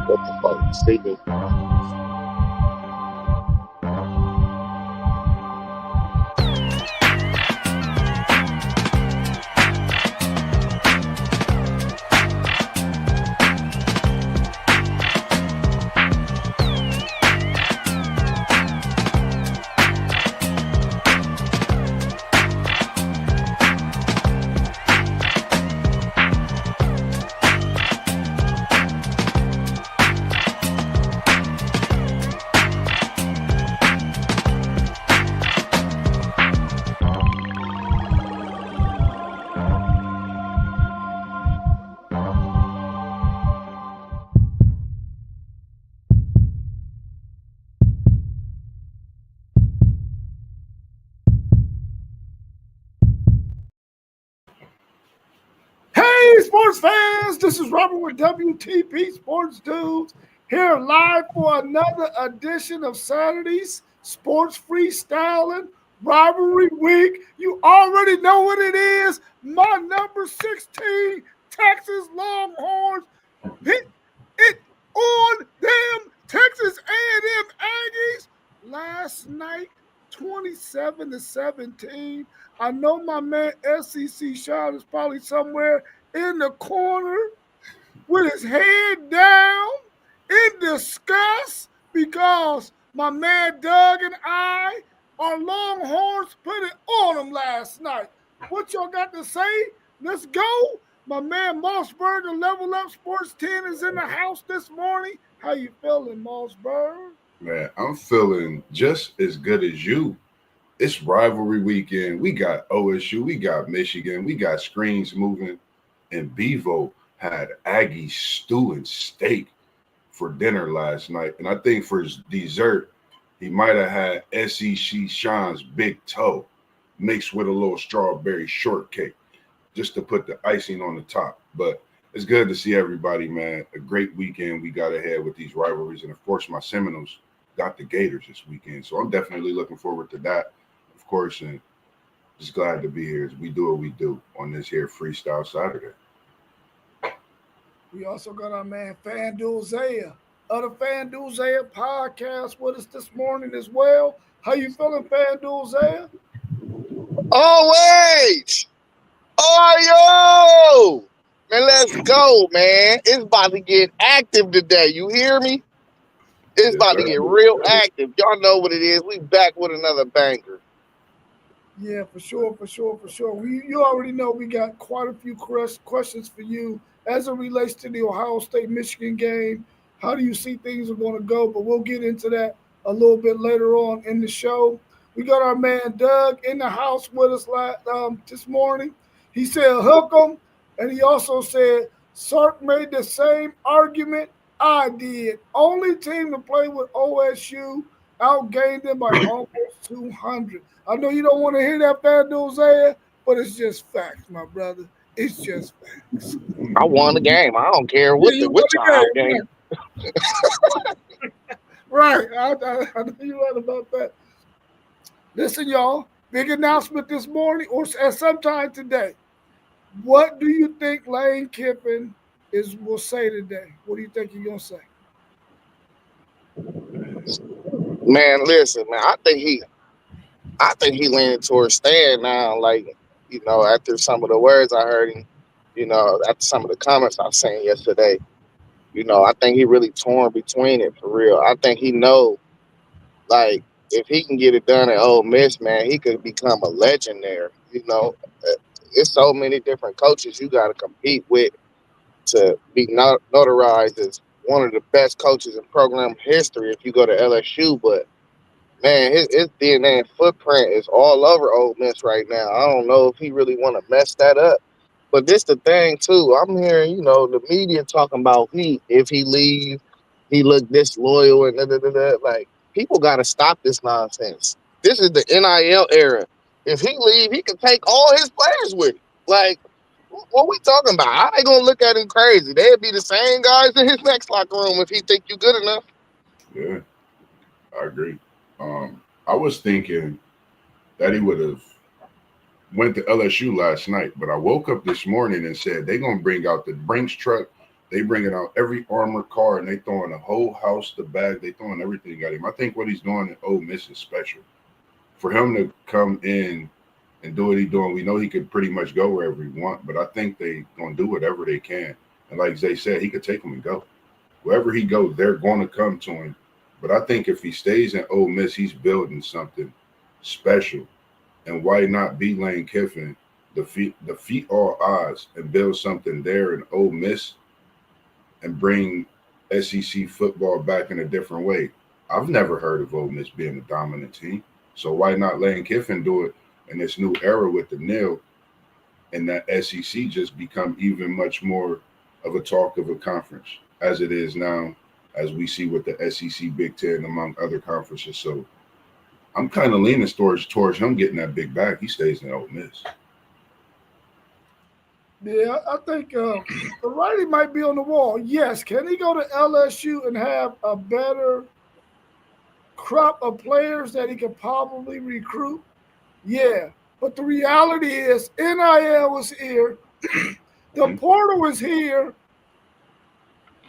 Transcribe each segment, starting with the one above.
What the fuck? Sleeping. Hey, sports fans! This is Robert with WTP Sports Dudes here live for another edition of Saturday's Sports Freestyling Rivalry Week. You already know what it is. My number 16 Texas Longhorns hit it on them Texas A&M Aggies last night, 27-17. I know my man SEC Sean is probably somewhere in the corner with his head down in disgust because my man Doug and I, our Longhorns, put it on them last night. What y'all got to say? Let's go. My man Mossberg of Level Up Sports 10 is in the house this morning. How you feeling, Mossberg? Man, I'm feeling just as good as you. It's rivalry weekend. We got OSU, we got Michigan, we got screens moving, and Bevo had Aggie stew and steak for dinner last night. And I think for his dessert, he might have had SEC Sean's big toe mixed with a little strawberry shortcake just to put the icing on the top. But it's good to see everybody, man. A great weekend we got ahead with these rivalries. And, of course, my Seminoles got the Gators this weekend. So I'm definitely looking forward to that, of course, and just glad to be here as we do what we do on this here Freestyle Saturday. We also got our man FanDuel Zaya of the FanDuel Zaya podcast with us this morning as well. How you feeling, FanDuel Zaya? Always. Oh, yo. Man, let's go, man. It's about to get active today. You hear me? It's about to get real active. Y'all know what it is. We back with another banger. Yeah, for sure. You already know we got quite a few questions for you as it relates to the Ohio State-Michigan game. How do you see things are going to go? But we'll get into that a little bit later on in the show. We got our man Doug in the house with us this morning. He said hook 'em, and he also said Sark made the same argument I did. Only team to play with OSU outgained them by almost 200. I know you don't want to hear that, FanDuel Zaya, but it's just facts, my brother. It's just facts. I won the game. I don't care what y'all game. Right. I know you're right about that. Listen, y'all, big announcement this morning or at sometime today. What do you think Lane Kiffin will say today? What do you think he's going to say? Man, listen, man, I think he leaning towards staying now, like, after some of the words I heard him, after some of the comments I've seen yesterday, I think he really torn between it for real. I think he know, like, if he can get it done at Ole Miss, man, he could become a legend there. It's so many different coaches you got to compete with to be notarized as one of the best coaches in program history if you go to LSU, but man, his DNA and footprint is all over Ole Miss right now. I don't know if he really want to mess that up. But this the thing, too. I'm hearing, the media talking about if he leave, he look disloyal and da-da-da-da. Like, people got to stop this nonsense. This is the NIL era. If he leave, he can take all his players with him. Like, what we talking about? How they going to look at him crazy? They'd be the same guys in his next locker room if he think you good enough. Yeah, I agree. I was thinking that he would have went to LSU last night, but I woke up this morning and said they're going to bring out the Brinks truck They bringing out every armored car and they throwing the whole house, the bag, they throwing everything at him. I think what he's doing at Ole Miss is special. For him to come in and do what he's doing, we know he could pretty much go wherever he want, but I think they gonna do whatever they can. And like Zay said, he could take them and go. Wherever he goes, they're gonna come to him. But I think if he stays in Ole Miss, he's building something special. And why not be Lane Kiffin, defeat all odds and build something there in Ole Miss and bring SEC football back in a different way? I've never heard of Ole Miss being a dominant team. So why not Lane Kiffin do it in this new era with the nil, and that SEC just become even much more of a talk of a conference as it is now, as we see with the SEC, Big Ten, among other conferences. So I'm kind of leaning towards him getting that big back. He stays in Ole Miss. Yeah, I think the writing might be on the wall. Yes, can he go to LSU and have a better crop of players that he could probably recruit? Yeah, but the reality is NIL was here, the portal is here.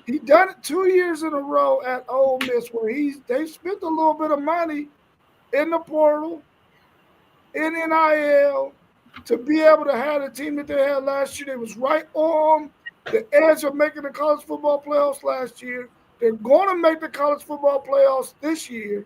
He done it 2 years in a row at Ole Miss, where they spent a little bit of money in the portal, in NIL, to be able to have the team that they had last year. They was right on the edge of making the college football playoffs last year. They're going to make the college football playoffs this year.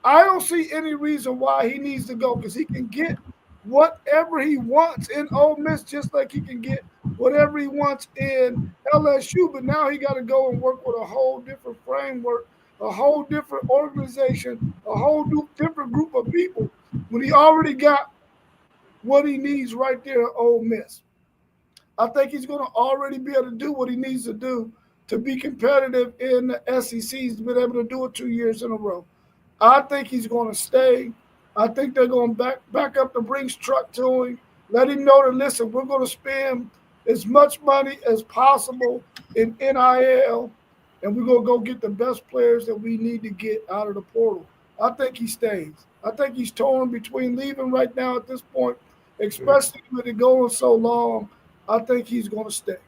I don't see any reason why he needs to go, because he can get whatever he wants in Ole Miss, just like he can get whatever he wants in LSU. But now he got to go and work with a whole different framework, a whole different organization, a whole different group of people, when he already got what he needs right there at Ole Miss. I think he's going to already be able to do what he needs to do to be competitive in the SEC. He's been able to do it 2 years in a row. I think he's going to stay. I think they're going to back up the Brinks truck to him, let him know that, listen, we're going to spend as much money as possible in NIL, and we're going to go get the best players that we need to get out of the portal. I think he stays. I think he's torn between leaving right now at this point, especially with it going so long. I think he's going to stay.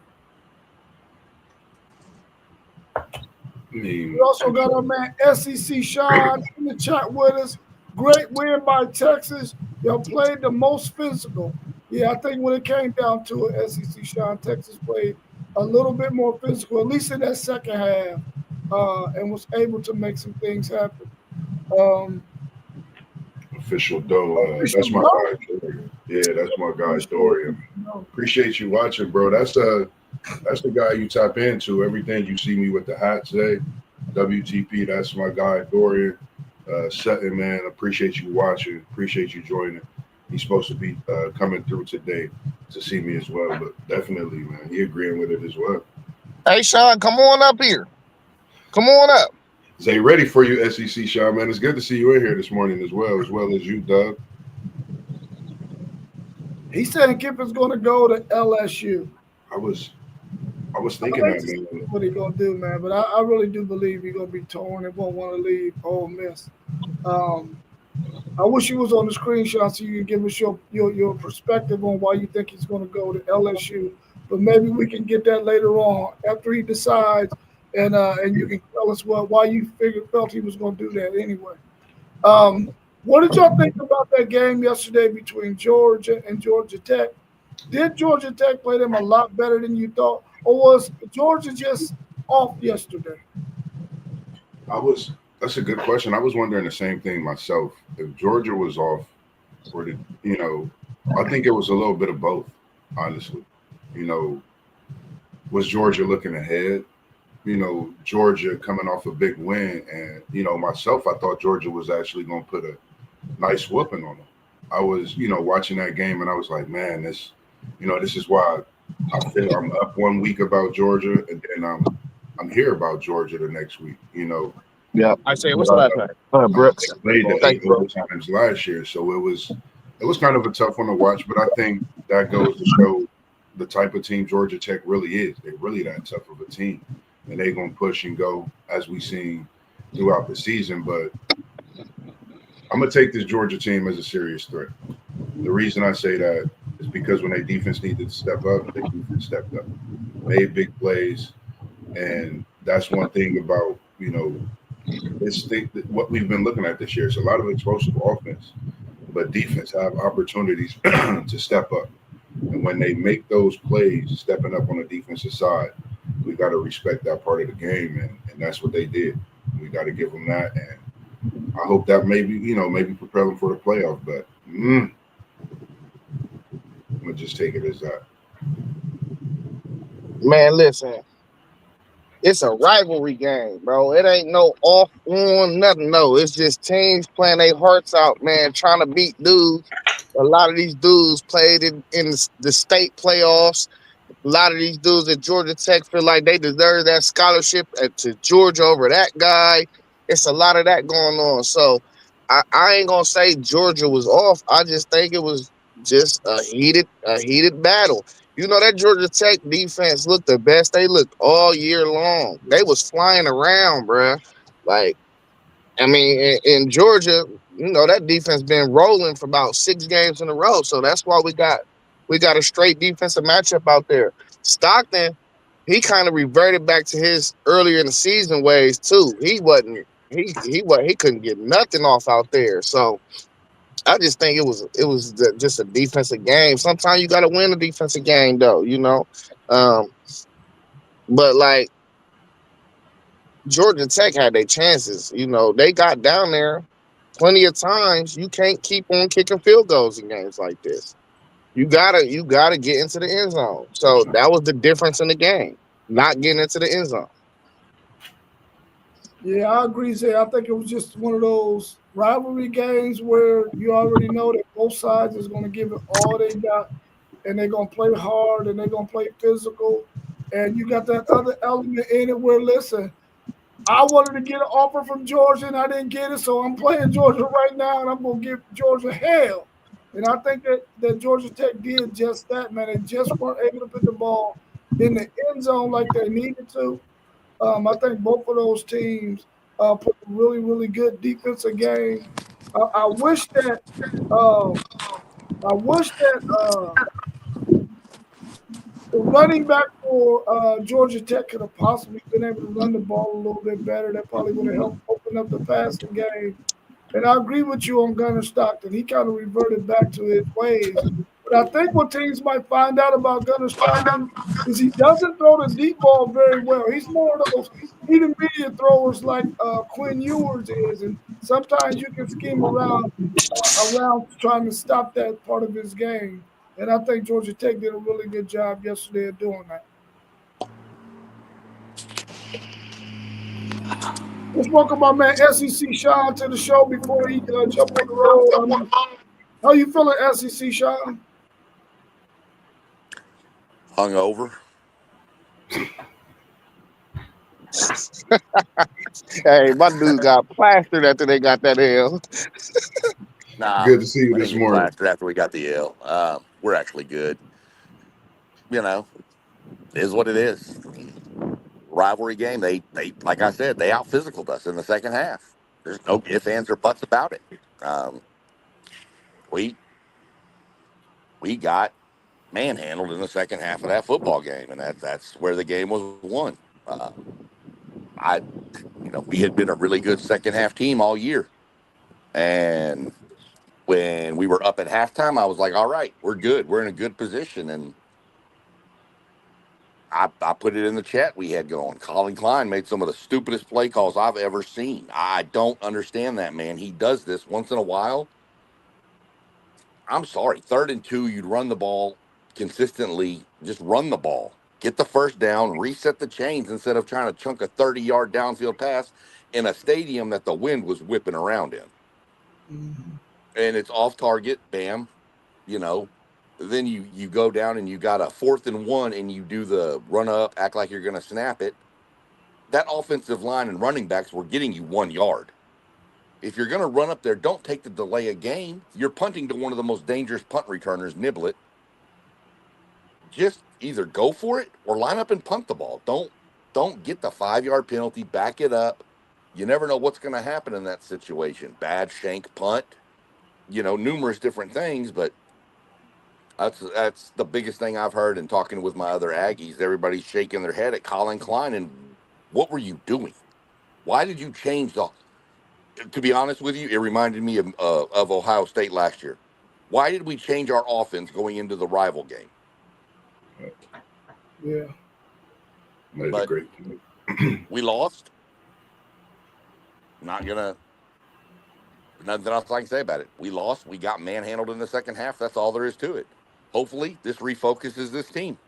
We also got our man SEC Sean in the chat with us. Great win by Texas. Y'all played the most physical. Yeah, I think when it came down to it, SEC Sean, Texas played a little bit more physical, at least in that second half, and was able to make some things happen. Official Doe, that's my guy. Dorian. Yeah, that's my guy Dorian. Appreciate you watching, bro. That's the guy you tap into. Everything you see me with the hat today, WTP. That's my guy Dorian. Sutton, man. Appreciate you watching. Appreciate you joining. He's supposed to be coming through today to see me as well, but definitely, man, he agreeing with it as well. Hey, Sean, come on up here. Come on up. Zay, ready for you, SEC Sean, man. It's good to see you in here this morning as well as you, Doug. He said Kiffin's going to go to LSU. I was thinking that, man. What he gonna do, man? But I really do believe he's gonna be torn and won't want to leave Ole Miss. I wish he was on the screenshot so you can give us your perspective on why you think he's going to go to LSU. But maybe we can get that later on after he decides, and you can tell us why you felt he was going to do that anyway. What did y'all think about that game yesterday between Georgia and Georgia Tech? Did Georgia Tech play them a lot better than you thought, or was Georgia just off yesterday? That's a good question. I was wondering the same thing myself. If Georgia was off, or I think it was a little bit of both, honestly. Was Georgia looking ahead? Georgia coming off a big win, and myself, I thought Georgia was actually going to put a nice whooping on them. I was, watching that game, and I was like, man, this is why I feel I'm up 1 week about Georgia, and then I'm here about Georgia the next week. Yeah, I say, what's last name? Brooks. They played the 8 overtimes last year, so it was kind of a tough one to watch. But I think that goes to show the type of team Georgia Tech really is. They're really that tough of a team, and they're gonna push and go as we've seen throughout the season. But I'm gonna take this Georgia team as a serious threat. The reason I say that is because when their defense needed to step up, their defense stepped up, made big plays, And that's one thing about, what we've been looking at this year. It's a lot of explosive offense, but defense have opportunities to step up. And when they make those plays, stepping up on the defensive side, we got to respect that part of the game, and that's what they did. We got to give them that, and I hope that maybe propel them for the playoff. But I'm gonna just take it as that. Man, listen, it's a rivalry game, bro. It ain't no off on nothing. No, it's just teams playing their hearts out, man, trying to beat dudes. A lot of these dudes played in the state playoffs. A lot of these dudes at Georgia Tech feel like they deserve that scholarship to Georgia over that guy. It's a lot of that going on. So I ain't gonna say Georgia was off. I just think it was just a heated battle. You know that Georgia Tech defense looked the best they looked all year long. They was flying around, bruh. Like I mean, in Georgia, that defense been rolling for about 6 games in a row. So that's why we got a straight defensive matchup out there. Stockton, he kind of reverted back to his earlier in the season ways too. He couldn't get nothing off out there. So I just think it was just a defensive game. Sometimes you got to win a defensive game though. Um, but like Georgia Tech had their chances. They got down there plenty of times. You can't keep on kicking field goals in games like this. You gotta get into the end zone. So that was the difference in the game. Not getting into the end zone. Yeah, I agree, Zay. I think it was just one of those rivalry games where you already know that both sides is going to give it all they got, and they're going to play hard and they're going to play physical. And you got that other element in it where, listen, I wanted to get an offer from Georgia and I didn't get it, so I'm playing Georgia right now and I'm going to give Georgia hell. And I think that Georgia Tech did just that, man. They just weren't able to put the ball in the end zone like they needed to. I think both of those teams put a really, really good defensive game. I wish that um, I wish that the running back for Georgia Tech could have possibly been able to run the ball a little bit better. That probably would have helped open up the passing game. And I agree with you on Gunner Stockton. He kind of reverted back to his ways. But I think what teams might find out about Gunner Stockton is he doesn't throw the deep ball very well. He's more of those intermediate throwers like Quinn Ewers is. And sometimes you can scheme around trying to stop that part of his game. And I think Georgia Tech did a really good job yesterday of doing that. Let's welcome my man SEC Sean to the show before he jump on the road. How you feeling, SEC Sean? Hungover. Hey, my dude got plastered after they got that L. Nah, Good to see you we didn't this get morning. plastered after we got the L. We're actually good. You know, it is what it is. Rivalry game. They like I said, they out physicaled us in the second half. There's no ifs, ands, or buts about it. Um, we we got manhandled in the second half of that football game, and that's where the game was won. Uh, I, we had been a really good second half team all year, and when we were up at halftime, I was like, all right, we're good. We're in a good position. And I put it in the chat we had going. Colin Klein made some of the stupidest play calls I've ever seen. I don't understand that, man. He does this once in a while. I'm sorry. 3rd and 2, you'd run the ball consistently. Just run the ball. Get the first down, reset the chains instead of trying to chunk a 30-yard downfield pass in a stadium that the wind was whipping around in. Mm-hmm. And it's off target, bam, you know. Then you go down and you got a 4th and 1 and you do the run up, act like you're going to snap it. That offensive line and running backs were getting you 1 yard. If you're going to run up there, don't take the delay of game. You're punting to one of the most dangerous punt returners, Niblet. Just either go for it or line up and punt the ball. Don't get the 5-yard penalty. Back it up. You never know what's going to happen in that situation. Bad shank punt. Numerous different things, but that's the biggest thing I've heard in talking with my other Aggies. Everybody's shaking their head at Colin Klein, and What were you doing? Why did you change the? To be honest with you, it reminded me of Ohio State last year. Why did we change our offense going into the rival game? Yeah. Made a But great point. we lost. Not gonna nothing else I can say about it. We lost. We got manhandled in the second half. That's all there is to it. Hopefully, this refocuses this team.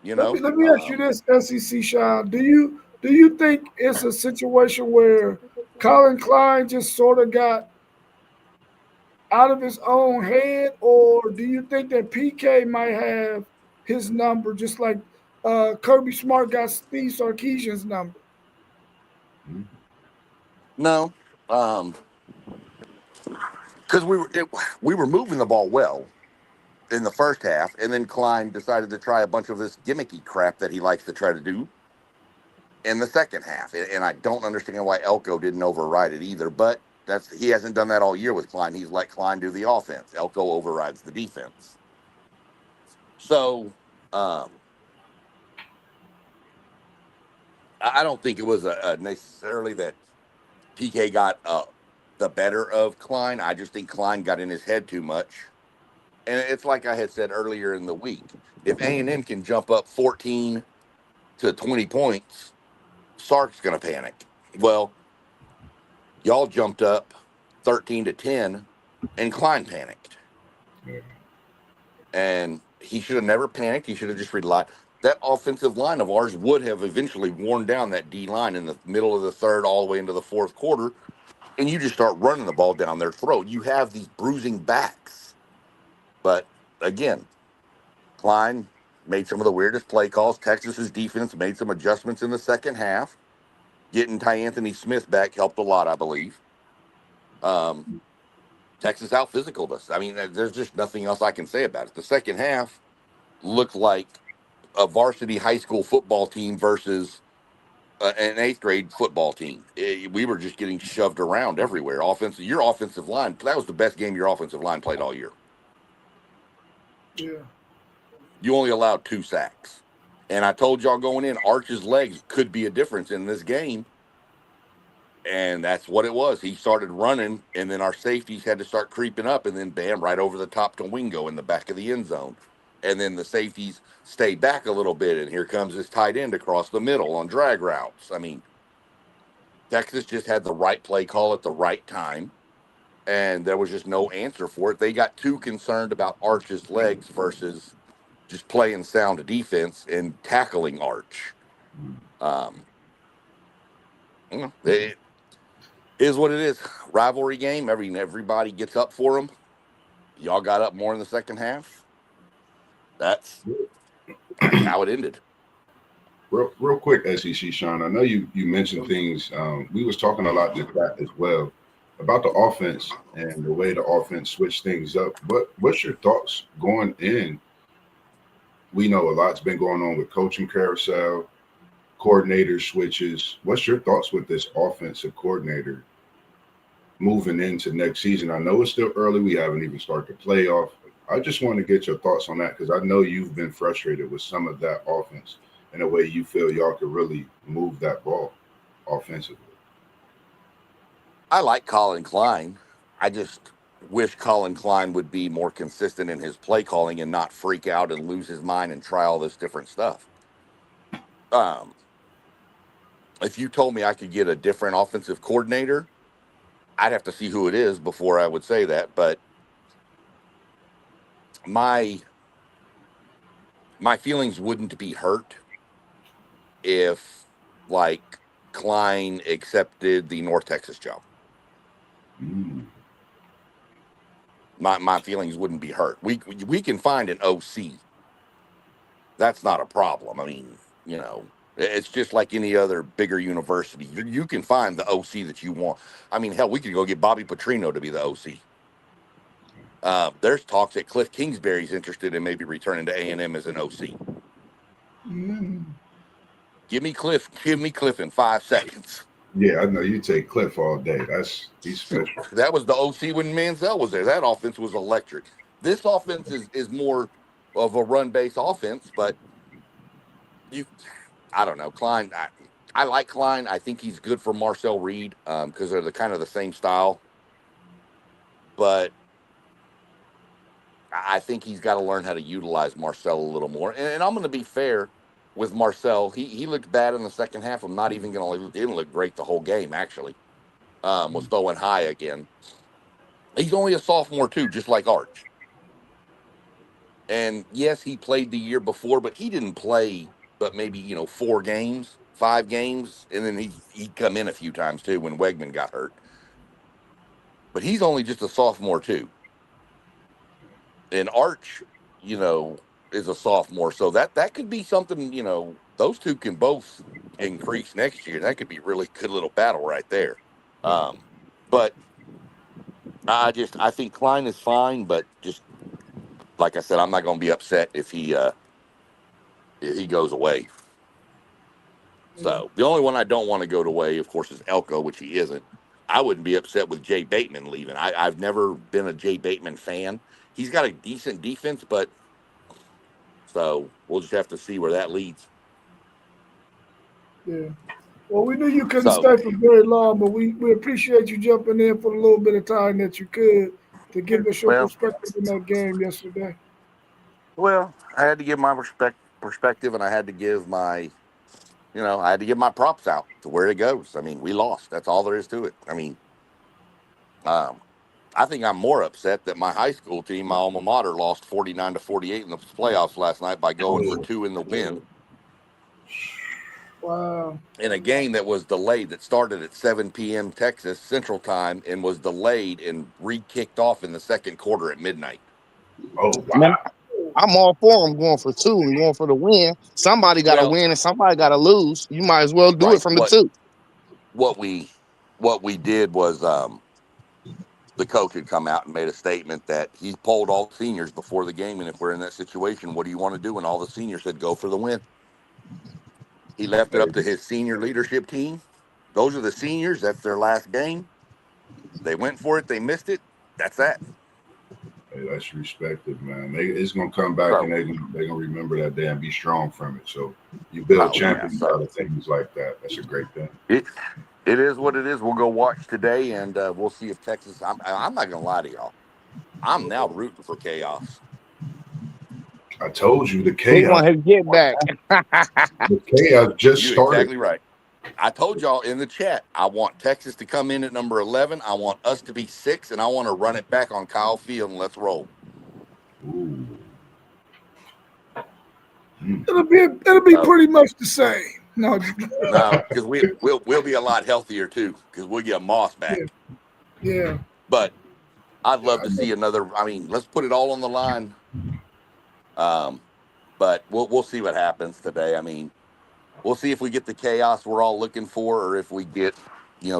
You Let me know, let me ask you this, SEC Sean. Do you think it's a situation where Colin Klein just sort of got out of his own head, or do you think that PK might have his number, just like Kirby Smart got Steve Sarkisian's number? no, um, because we were moving the ball well in the first half, and then Klein decided to try a bunch of this gimmicky crap that he likes to try to do in the second half, and I don't understand why Elko didn't override it either. But he hasn't done that all year with Klein. He's let Klein do the offense. Elko overrides the defense. So um, I don't think it was a necessarily that PK got the better of Klein. I just think Klein got in his head too much. And it's like I had said earlier in the week. If A&M can jump up 14 to 20 points, Sark's going to panic. Well, y'all jumped up 13 to 10, and Klein panicked. Yeah. And he should have never panicked. He should have just relied. That offensive line of ours would have eventually worn down that D line in the middle of the third, all the way into the fourth quarter, and you just start running the ball down their throat. You have these bruising backs. But again, Klein made some of the weirdest play calls. Texas's defense made some adjustments in the second half. Getting Ty Anthony Smith back helped a lot, I believe. Um, Texas out physicaled us. I mean, there's just nothing else I can say about it. The second half looked like a varsity high school football team versus an eighth grade football team. We were just getting shoved around everywhere. Your offensive line, that was the best game your offensive line played all year. Yeah. You only allowed 2 sacks. And I told y'all going in, Arch's legs could be a difference in this game. And that's what it was. He started running, and then our safeties had to start creeping up, and then bam, right over the top to Wingo in the back of the end zone. And then the safeties stayed back a little bit, and here comes this tight end across the middle on drag routes. I mean, Texas just had the right play call at the right time, and there was just no answer for it. They got too concerned about Arch's legs versus just playing sound defense and tackling Arch. Um, it is what it is. Rivalry game. Everybody gets up for them. Y'all got up more in the second half. That's how it ended. Real quick, SEC Sean. I know you mentioned things. We was talking a lot in the chat as well about the offense and the way the offense switched things up. What's your thoughts going in? We know a lot's been going on with coaching carousel, coordinator switches. What's your thoughts with this offensive coordinator moving into next season? I know it's still early. We haven't even started the playoff. I just want to get your thoughts on that because I know you've been frustrated with some of that offense and the way you feel y'all could really move that ball offensively. I like Colin Klein. I just wish Colin Klein would be more consistent in his play calling and not freak out and lose his mind and try all this different stuff. Um, if you told me I could get a different offensive coordinator, I'd have to see who it is before I would say that. But my feelings wouldn't be hurt if, like, Klein accepted the North Texas job. Mm. My feelings wouldn't be hurt. We can find an OC. That's not a problem. I mean, it's just like any other bigger university. You can find the OC that you want. I mean, hell, we could go get Bobby Petrino to be the OC. There's talks that Cliff Kingsbury's interested in maybe returning to A&M as an OC. Mm. Give me Cliff in 5 seconds. Yeah, I know you take Cliff all day. He's Shoot, special. that was the OC when Manziel was there. That offense was electric. This offense is more of a run-based offense, but I don't know. Klein, I like Klein. I think he's good for Marcel Reed because they're the kind of the same style. But I think he's got to learn how to utilize Marcel a little more. And I'm going to be fair with Marcel. He looked bad in the second half. I'm not even going to. He didn't look great the whole game. Actually, was throwing high again. He's only a sophomore too, just like Arch. And yes, he played the year before, but he didn't play but maybe 4 games, 5 games, and then he'd come in a few times too when Wegman got hurt. But he's only just a sophomore too. And Arch, you know, is a sophomore, so that could be something. Those two can both increase next year. That could be really good little battle right there. Um, but I think Klein is fine, but just like I said, I'm not going to be upset if he goes away. Yeah. So the only one I don't want to go away, of course, is Elko, which he isn't. I wouldn't be upset with Jay Bateman leaving. I've never been a Jay Bateman fan. He's got a decent defense, but so we'll just have to see where that leads. Yeah. Well, we knew you couldn't So, stay for very long, but we appreciate you jumping in for a little bit of time that you could to give us your well, perspective in that game yesterday. I had to give my perspective, and I had to give I had to give my props out to where it goes. I mean, we lost. That's all there is to it. I mean, um, I think I'm more upset that my high school team, my alma mater, lost 49-48 in the playoffs last night by going for Oh, 2 in the win Wow. in a game that was delayed, that started at 7 p.m. Texas Central Time and was delayed and re-kicked off in the second quarter at midnight. oh Man, wow. I'm all for them going for two and going for the win. Somebody got to Well, win and somebody got to lose. You might as well do it right. from the What two. what we what we did was the coach had come out and made a statement that he polled all the seniors before the game, and if we're in that situation, what do you want to do? And all the seniors said, "Go for the win." He left it Hey, up to his senior leadership team. Those are the seniors. That's their last game. They went for it. They missed it. That's that. hey, that's respected, man. It's gonna come back and So, they're gonna remember that day and be strong from it. So you build oh yeah. champions So out of things like that. That's a great thing. it it is what it is. We'll go watch today, and we'll see if Texas. I'm not gonna lie to y'all. I'm now rooting for chaos. I told you the He chaos. want his get back. The chaos just You're started. exactly right. I told y'all in the chat, I want Texas to come in at number 11. I want us to be 6, and I want to run it back on Kyle Field and let's roll. Ooh. Mm. It'll be So, pretty much the same. No, no, because we'll be a lot healthier too because we'll get Moss back. yeah, yeah, But I'd Yeah, love to see another. I mean, let's put it all on the line. Um, but we'll see what happens today. I mean, we'll see if we get the chaos we're all looking for, or if we get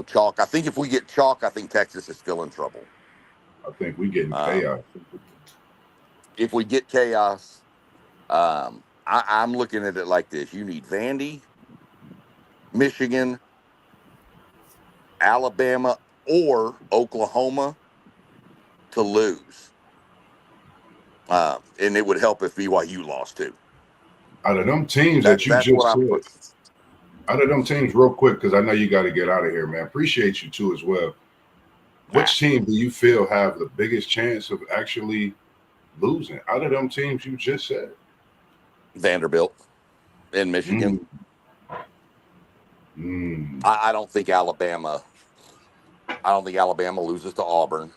chalk. I think if we get chalk, I think Texas is still in trouble. I think we getting Um, chaos. if we get chaos, I'm looking at it like this: you need Vandy, Michigan, Alabama, or Oklahoma to lose, and it would help if BYU lost too. Out of them teams that you That's what just I'm said, putting. out of them teams, real quick, because I know you got to get out of here, man. Appreciate you too as well. Nah, Which team do you feel have the biggest chance of actually losing out of them teams you just said? Vanderbilt in Michigan. Mm. Mm. I don't think Alabama. I don't think Alabama loses to Auburn.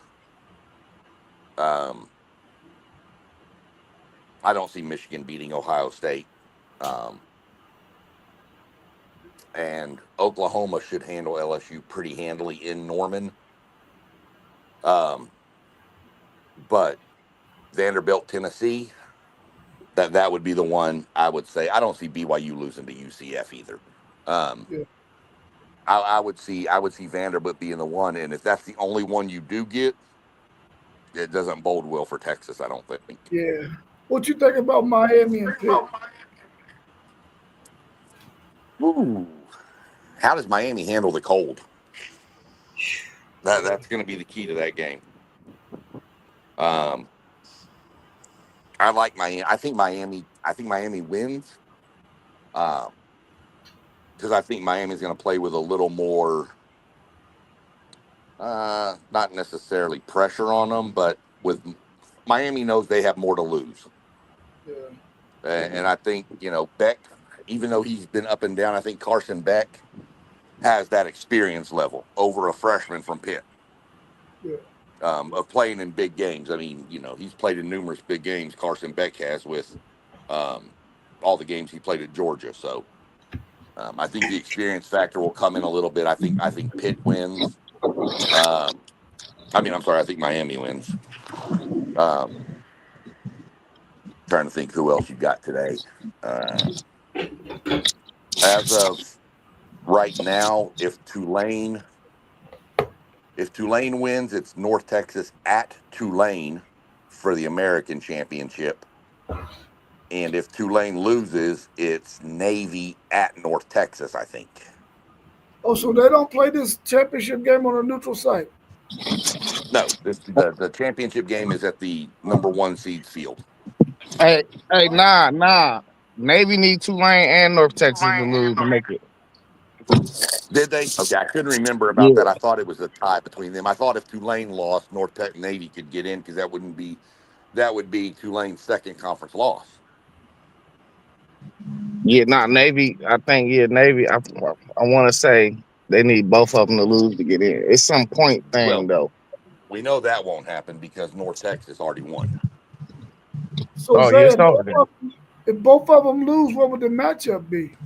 Um, I don't see Michigan beating Ohio State. Um, and Oklahoma should handle LSU pretty handily in Norman. Um, but Vanderbilt, Tennessee, that would be the one I would say. I don't see BYU losing to UCF either. Um, yeah, I would see Vanderbilt being the one, and if that's the only one you do get, it doesn't bode well for Texas. I don't think. yeah. What you think about Miami and Pitt? Ooh. How does Miami handle the cold? That's going to be the key to that game. Um, I like Miami. I think Miami wins. Um, because I think Miami's going to play with a little more, not necessarily pressure on them, but with Miami knows they have more to lose. Yeah. And I think, Beck, even though he's been up and down, I think Carson Beck has that experience level over a freshman from Pitt, Yeah. of playing in big games. I mean, he's played in numerous big games. Carson Beck has with um, all the games he played at Georgia. So I think the experience factor will come in a little bit. I think Pitt wins. I'm sorry. I think Miami wins. Um, Trying to think who else you got today. Uh, as of right now, if Tulane wins, it's North Texas at Tulane for the American Championship. And if Tulane loses, it's Navy at North Texas, I think. Oh, so they don't play this championship game on a neutral site? No, the championship game is at the number one seeds field. Hey, hey, nah. Navy need Tulane and North Texas to lose to make it. Did they? Okay, I couldn't remember about that. Yeah, I thought it was a tie between them. I thought if Tulane lost, North Tech Navy could get in because that would be Tulane's second conference loss. yeah, not Navy. I think Navy. I want to say they need both of them to lose to get in. It's some point thing Well, though. we know that won't happen because North Texas already won. So Oh Zay, yeah, so then. if both of them lose, what would the matchup be?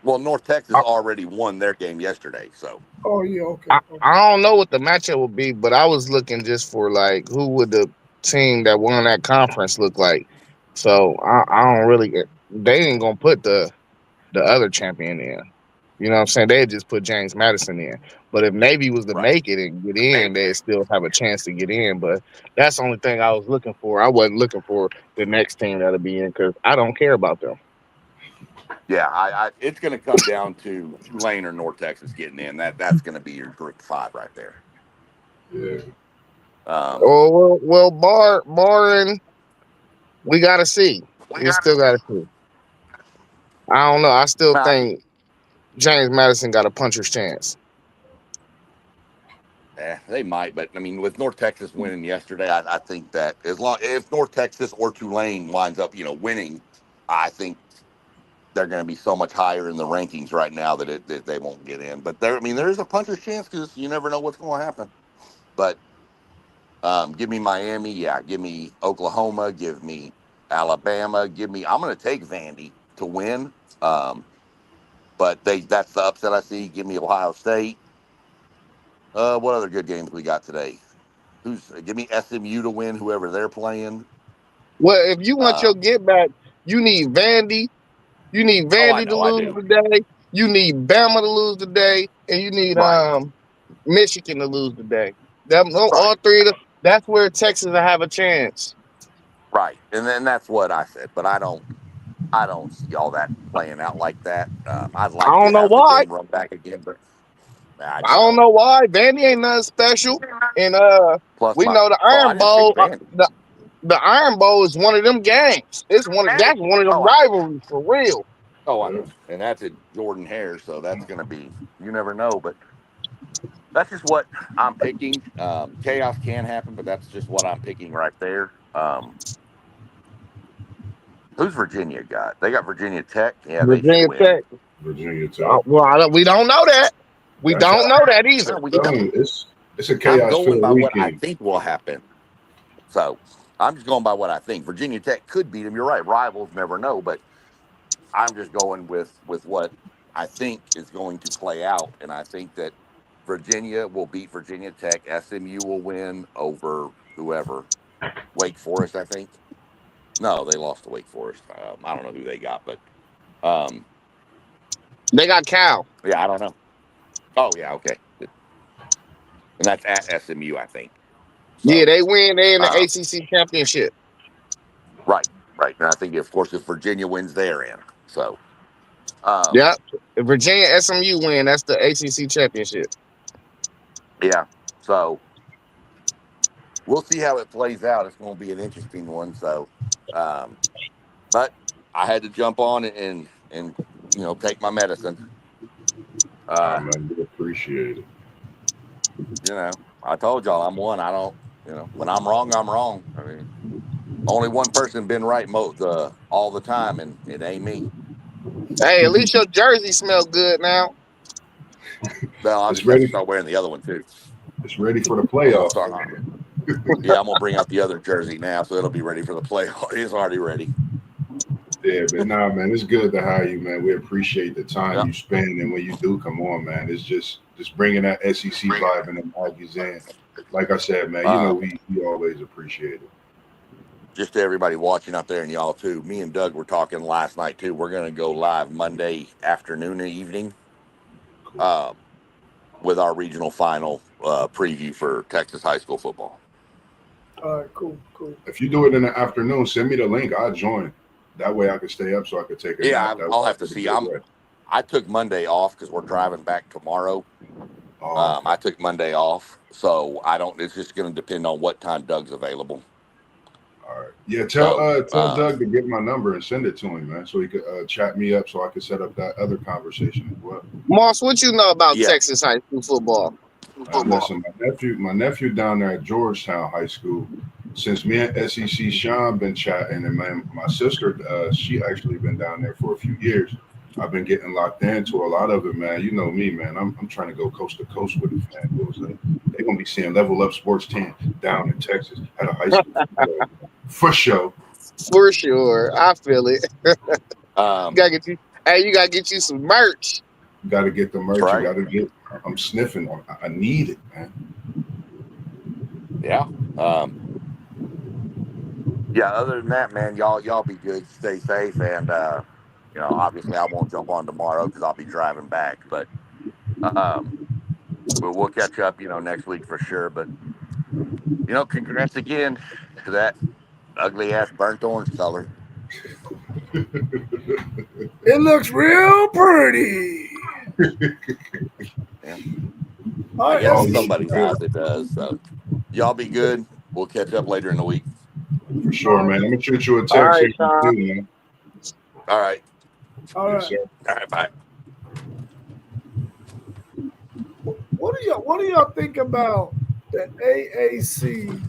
Well, North Texas I, already won their game yesterday, so Oh yeah, okay, I okay. I don't know what the matchup would be, but I was looking just for like who would the team that won that conference look like. So I don't really. They ain't gonna put the other champion in. You know what I'm saying? They just put James Madison in. But if Navy was to right. make it and get in, they'd still have a chance to get in. But that's the only thing I was looking for. I wasn't looking for the next team that'll be in because I don't care about them. Yeah, it's going to come down to Tulane or North Texas getting in. That's going to be your group five right there. Yeah. Um, Oh well, barring we gotta see. We still gotta see. I don't know. I still nah, think James Madison got a puncher's chance. they might, but I mean, with North Texas winning yesterday, I think that if North Texas or Tulane winds up, winning, I think they're going to be so much higher in the rankings right now that they won't get in. But there's a puncher's chance because you never know what's going to happen. But give me Miami, yeah. Give me Oklahoma. Give me Alabama. I'm going to take Vandy to win. Um, but that's the upset I see. Give me Ohio State. What other good games we got today? Give me SMU to win, whoever they're playing. Well, if you want your Um, get back, you need Vandy. You need oh, I Vandy to know, I lose do. today. You need Bama to lose today, and you need Right, Michigan to lose today. Them all right, three of them. That's where Texas will have a chance. right. And then that's what I said. But I don't see all that playing out like that. I'd I like to don't know have the why. game run back again, but I I just don't don't. know why. Vandy ain't nothing special, and Plus, we know the I Iron didn't pick Bowl. Vandy. The Iron Bowl is one of them games. That's one of them Oh, I know. rivalries for real. Oh, I Yeah. know. And that's at Jordan Hare, so that's going to be. You never know, but that's just what I'm picking. Chaos can happen, but that's just what I'm picking right there. Who's Virginia got? They got Virginia Tech. Yeah, they should Virginia win. Tech. Virginia Tech. Well, we don't know that. We That's don't how know that No, either. we I'm telling don't. you, it's a I'm chaos going filled by what I weekend. think will happen. So I'm just going by what I think. Virginia Tech could beat them. You're right. Rivals never know, but I'm just going with what I think is going to play out, and I think that Virginia will beat Virginia Tech. SMU will win over whoever. Wake Forest, I think. No, they lost to Wake Forest. I don't know who they got, but um, They got Cal. yeah, I don't know. Oh yeah, okay, and that's at SMU, I think. Yeah, So they win. They in the um, ACC championship. right, right, and I think of course if Virginia wins, they're in. So um, Yep. If Virginia SMU win, that's the ACC championship. yeah, so we'll see how it plays out. It's going to be an interesting one. So, um, but I had to jump on and take my medicine. Ah, Uh, man, we appreciate it. I told y'all I'm one. I don't. When I'm wrong, I'm wrong. I mean, only one person been right all the time, and it ain't me. Hey, at least your jersey smell good now. Well, I'll It's just have to ready. start wearing the other one too. It's ready for the I'm gonna playoffs. start. Yeah, I'm gonna bring out the other jersey now, so it'll be ready for the playoff. It's already ready. Yeah, but nah, man, it's good to have you, man. We appreciate the time Yeah. you spend, and when you do come on, man, it's just bringing that SEC vibe and them Aggies in. Like I said, man, Uh, we always appreciate it. just to everybody watching out there and y'all too. Me and Doug were talking last night too. We're gonna go live Monday afternoon and evening Cool. uh, with our regional final preview for Texas high school football. All right, cool, cool. If you do it in the afternoon, send me the link. I'll join. That way I can stay up so I can take a Yeah, nap. That way I'll I have to can see. get ready. I took Monday off because we're driving back tomorrow. Oh, okay. I took Monday off, so I don't. It's just going to depend on what time Doug's available. All right. Yeah, So, tell Doug to get my number and send it to him, man, so he could chat me up so I could set up that other conversation as well. Moss, what you know about yeah, Texas high school football? Man, listen, my nephew down there at Georgetown High School. Since me and SEC Sean been chatting, and man, my sister, she actually been down there for a few years. I've been getting locked into a lot of it, man. You know me, man. I'm trying to go coast to coast with it, fan. It was like they're gonna be seeing Level Up Sports 10 down in Texas at a high school for sure. For sure, I feel it. You um, gotta get you. Hey, you gotta get you some merch. Got to get the that's merch. You right. got to get. I'm sniffing. I need it, man. Yeah. Um, yeah. Other than that, man, y'all be good, stay safe, and obviously I won't jump on tomorrow because I'll be driving back, um, but we'll catch up, next week for sure. But congrats again to that ugly ass burnt orange color. It looks real pretty. Yeah. All I right, guess in All SEC good somebody's good. guys, eyes it does. So y'all be good. We'll catch up later in the week. for All sure, right, man. I'm gonna shoot you a All text right, here Sean. soon, man. All right. all Yes, right. sir. All right. Bye. What do y'all think about the AAC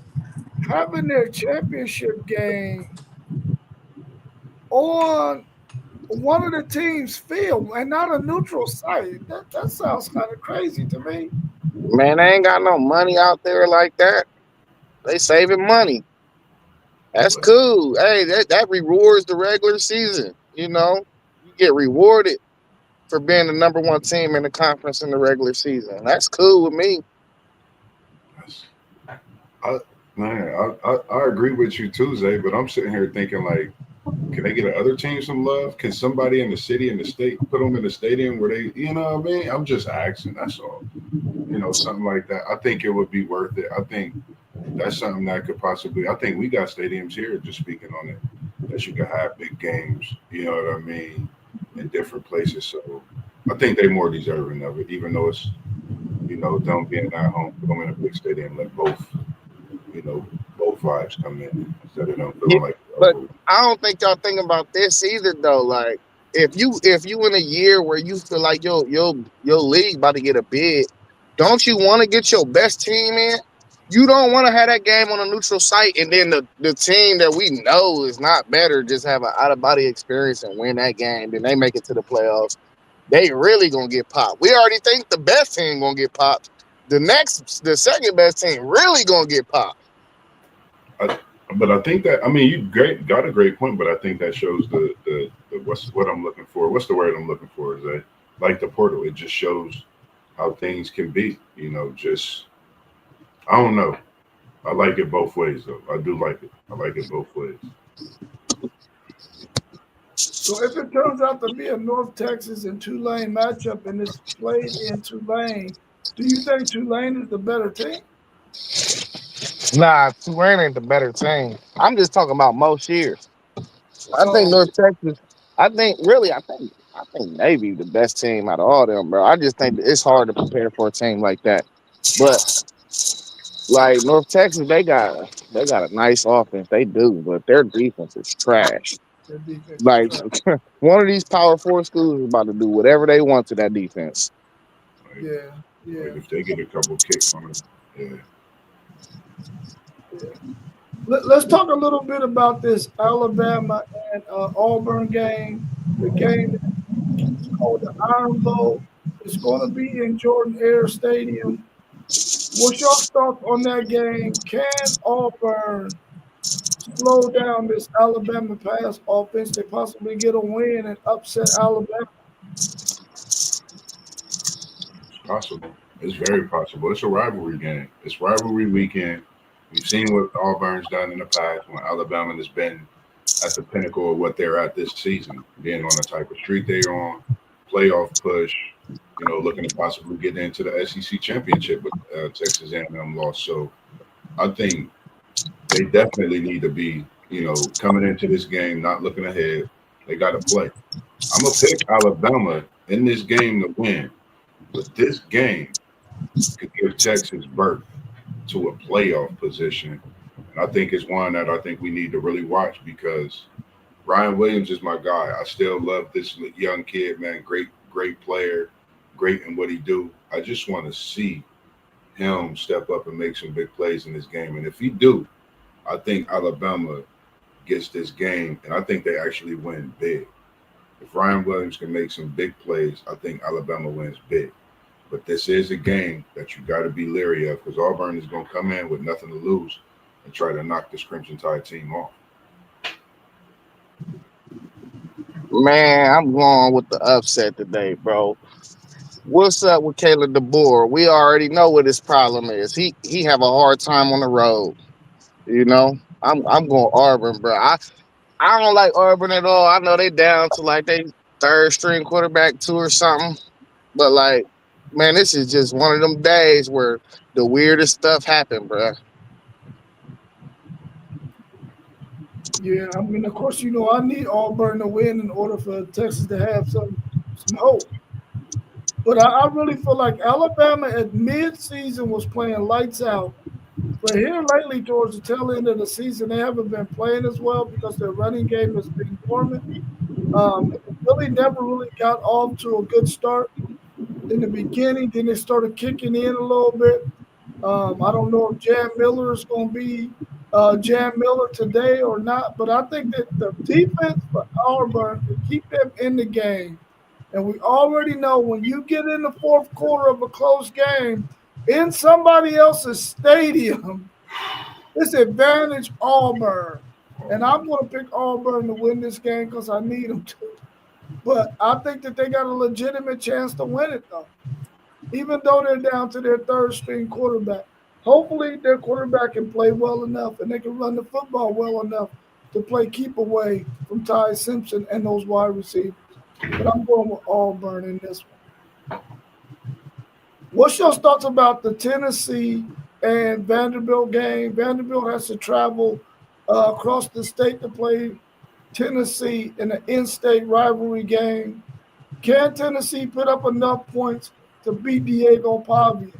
having their championship game on one of the team's field and not a neutral site? That sounds kind of crazy to me. Man, they ain't got no money out there like that. They saving money. That's But cool. Hey, that rewards the regular season. You get rewarded for being the number one team in the conference in the regular season. That's cool with me. that's, I, man, I agree with you too, Zay. But I'm sitting here thinking like, can they get the other team some love? Can somebody in the city and the state put them in the stadium where they, you know what I mean? I'm just asking. That's all. Something like that. I think it would be worth it. I think that's something that could possibly. I think we got stadiums here. Just speaking on it, that you could have big games. You know what I mean? In different places. So I think they more deserving of it, even though it's them being at home, put them in a big stadium, let you know, both vibes come in instead of them Yeah, feeling like but oh, I don't think y'all think about this either though. Like if you in a year where you feel like your league about to get a bid, don't you want to get your best team in? You don't want to have that game on a neutral site and then the team that we know is not better just have an out of body experience and win that game. Then they make it to the playoffs. They really gonna get popped. We already think the best team gonna get popped. The second best team really gonna get popped. I, but I think that you got a great point, but I think that shows the what I'm looking for. What's the word I'm looking for? Is that like the portal? It just shows how things can be. Just I don't know. I like it both ways though. I do like it. I like it both ways. So if it turns out to be a North Texas and Tulane matchup and it's played in Tulane, do you think Tulane is the better team? Nah, Tulane ain't the better team. I'm just talking about most years. I think Oh, North Texas. I think Navy the best team out of all them, bro. I just think it's hard to prepare for a team like that. But like North Texas, they got a nice offense. They do, but their defense is trash. Their defense is Like trash. one of these Power Four schools is about to do whatever they want to that defense. Like, Yeah, like yeah, if they get a couple kicks on it, yeah, yeah. Let's talk a little bit about this Alabama and Auburn game. The game is called the Iron Bowl. It's going to be in Jordan Air Stadium. What's your thoughts on that game? Can Auburn slow down this Alabama pass offense? They possibly get a win and upset Alabama. it's possible. It's very possible. It's a rivalry game. It's rivalry weekend. We've seen what Auburn's done in the past when Alabama has been at the pinnacle of what they're at this season, being on the type of streak they're on, playoff push, looking to possibly get into the SEC championship with Texas A&M loss. So I think they definitely need to be, coming into this game not looking ahead. They got to play. I'm gonna pick Alabama in this game to win, but this game could give Texas birth to a playoff position, and I think it's one that I think we need to really watch because Ryan Williams is my guy. I still love this young kid, man. Great, great player, great in what he do. I just want to see him step up and make some big plays in this game. And if he do, I think Alabama gets this game, and I think they actually win big. If Ryan Williams can make some big plays, I think Alabama wins big. But this is a game that you got to be leery of because Auburn is going to come in with nothing to lose and try to knock this Crimson Tide team off. Man, I'm going with the upset today, bro. What's up with Caleb DeBoer? We already know what his problem is. He have a hard time on the road. You know, I'm going Auburn, bro. I don't like Auburn at all. I know they down to like they third string quarterback two or something, but like, man, this is just one of them days where the weirdest stuff happened, bro. Yeah, I mean, of course, I need Auburn to win in order for Texas to have some hope. But I really feel like Alabama at mid-season was playing lights out. But here lately, towards the tail end of the season, they haven't been playing as well because their running game has been dormant. It really never really got off to a good start in the beginning. Then they started kicking in a little bit. I don't know if Jan Miller is going to be Jan Miller today or not, but I think that the defense for Auburn can keep them in the game. And we already know when you get in the fourth quarter of a close game in somebody else's stadium, it's advantage Auburn. And I'm going to pick Auburn to win this game because I need them to. But I think that they got a legitimate chance to win it, though, even though they're down to their third string quarterback. Hopefully, their quarterback can play well enough and they can run the football well enough to play keep away from Ty Simpson and those wide receivers. But I'm going with Auburn in this one. What's your thoughts about the Tennessee and Vanderbilt game? Vanderbilt has to travel across the state to play Tennessee in an in-state rivalry game. Can Tennessee put up enough points to beat Diego Pavia?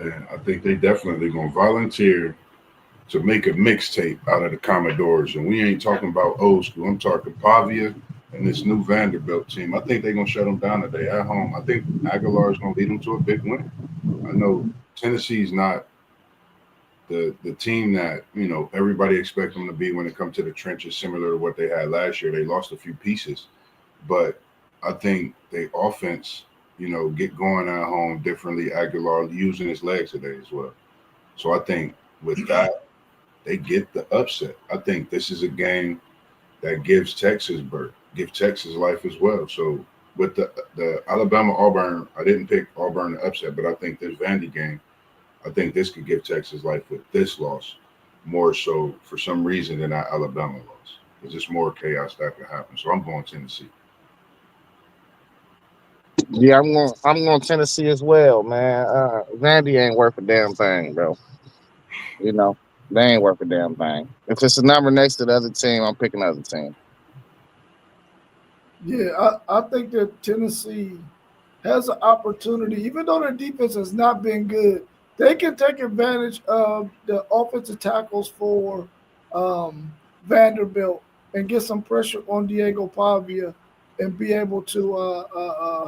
And I think they definitely going to volunteer to make a mixtape out of the Commodores. And we ain't talking about old school. I'm talking Pavia and this new Vanderbilt team. I think they're going to shut them down today at home. I think Aguilar is going to lead them to a big win. I know Tennessee's not the team that, everybody expects them to be when it comes to the trenches, similar to what they had last year. They lost a few pieces. But I think they offense, get going at home differently. Aguilar using his legs today as well. So I think with that, they get the upset. I think this is a game that gives Texas birth, give Texas life as well. So with the Alabama Auburn, I didn't pick Auburn to upset, but I think this Vandy game, I think this could give Texas life with this loss more so for some reason than that Alabama loss. There's just more chaos that could happen. So I'm going Tennessee. Yeah, I'm going Tennessee as well, man. Vandy ain't worth a damn thing, bro. You know, they ain't worth a damn thing. If it's a number next to the other team, I'm picking the other team. Yeah, I think that Tennessee has an opportunity, even though their defense has not been good, they can take advantage of the offensive tackles for Vanderbilt and get some pressure on Diego Pavia and be able to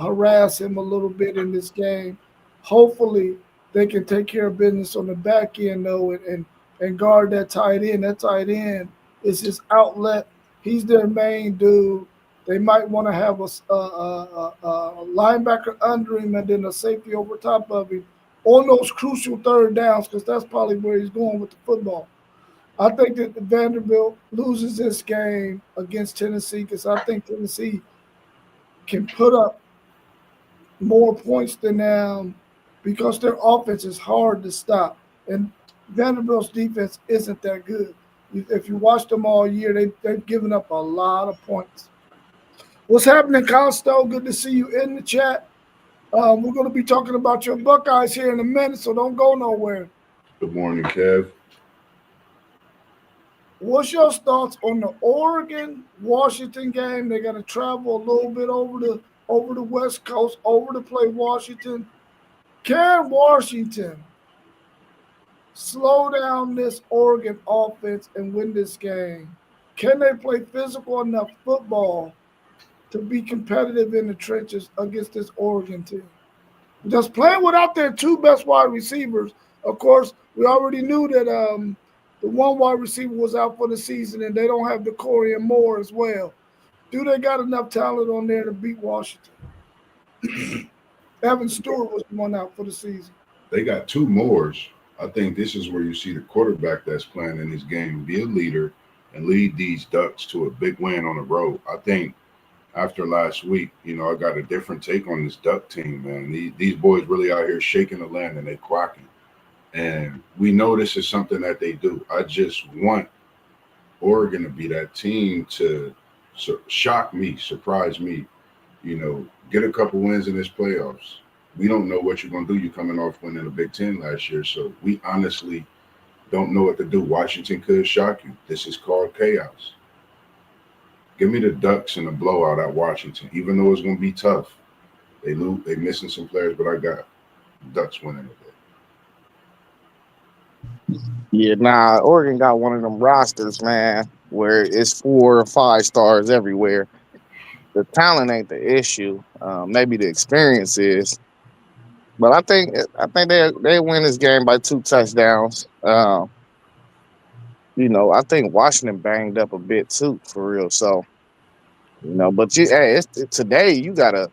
harass him a little bit in this game. Hopefully, they can take care of business on the back end though, and guard that tight end. That tight end is his outlet. He's their main dude. They might want to have a linebacker under him and then a safety over top of him on those crucial third downs because that's probably where he's going with the football. I think that Vanderbilt loses this game against Tennessee because I think Tennessee can put up more points than them because their offense is hard to stop. And Vanderbilt's defense isn't that good. If you watch them all year, they've given up a lot of points. What's happening, Costo? Good to see you in the chat. We're going to be talking about your Buckeyes here in a minute, so don't go nowhere. Good morning, Kev. What's your thoughts on the Oregon-Washington game? They got to travel a little bit over the West Coast, over to play Washington. Can Washington slow down this Oregon offense and win this game? Can they play physical enough football to be competitive in the trenches against this Oregon team? Just playing without their two best wide receivers. Of course, we already knew that the one wide receiver was out for the season, and they don't have the Corey and Moore as well. Do they got enough talent on there to beat Washington? Evan Stewart was the one out for the season. They got two Moores. I think this is where you see the quarterback that's playing in this game be a leader and lead these Ducks to a big win on the road. I think after last week, I got a different take on this Duck team, man. These boys really out here shaking the land and they quacking. And we know this is something that they do. I just want Oregon to be that team to shock me, surprise me, get a couple wins in this playoffs. We don't know what you're going to do. You're coming off winning the Big Ten last year, so we honestly don't know what to do. Washington could shock you. This is called chaos. Give me the Ducks in a blowout at Washington, even though it's going to be tough. They missing some players, but I got Ducks winning today. Yeah, nah, Oregon got one of them rosters, man, where it's 4 or 5 stars everywhere. The talent ain't the issue. Maybe the experience is. But I think they win this game by 2 touchdowns. I think Washington banged up a bit too, for real. So, but today you gotta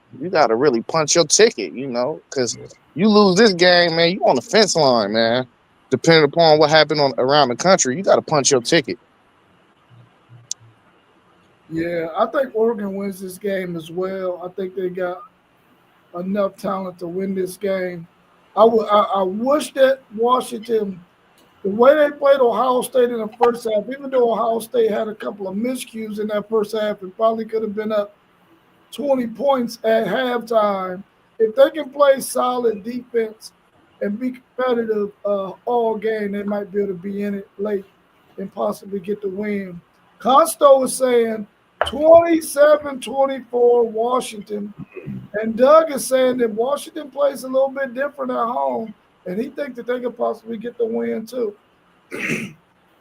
really punch your ticket, because you lose this game, man, you on the fence line, man. Depending upon what happened around the country, you got to punch your ticket. Yeah, I think Oregon wins this game as well. I think they got enough talent to win this game. I wish that Washington, the way they played Ohio State in the first half, even though Ohio State had a couple of miscues in that first half, it probably could have been up 20 points at halftime. If they can play solid defense and be competitive all game, they might be able to be in it late and possibly get the win. Consto is saying 27-24 Washington. And Doug is saying that Washington plays a little bit different at home, and he thinks that they could possibly get the win too.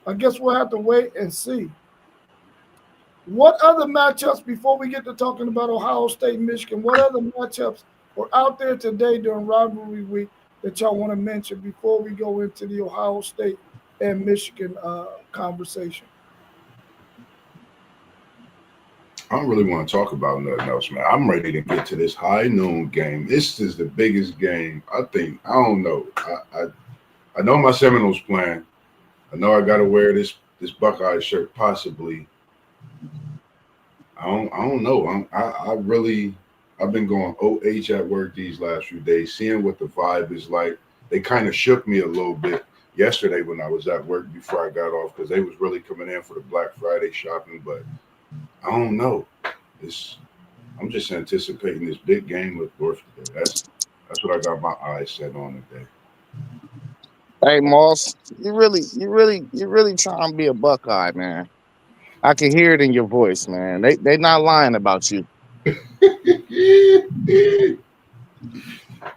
I guess we'll have to wait and see. What other matchups, before we get to talking about Ohio State, Michigan, what other matchups were out there today during rivalry week that y'all want to mention before we go into the Ohio State and Michigan conversation? I don't really want to talk about nothing else, man. I'm ready to get to this high noon game. This is the biggest game. I don't know. I know my Seminoles playing. I know I got to wear this Buckeye shirt possibly. I don't know. I've been going OH at work these last few days, seeing what the vibe is like. They kind of shook me a little bit yesterday when I was at work before I got off because they was really coming in for the Black Friday shopping, but I don't know. I'm just anticipating this big game with North today. That's what I got my eyes set on today. Hey, Moss, you really trying to be a Buckeye, man. I can hear it in your voice, man. They not lying about you.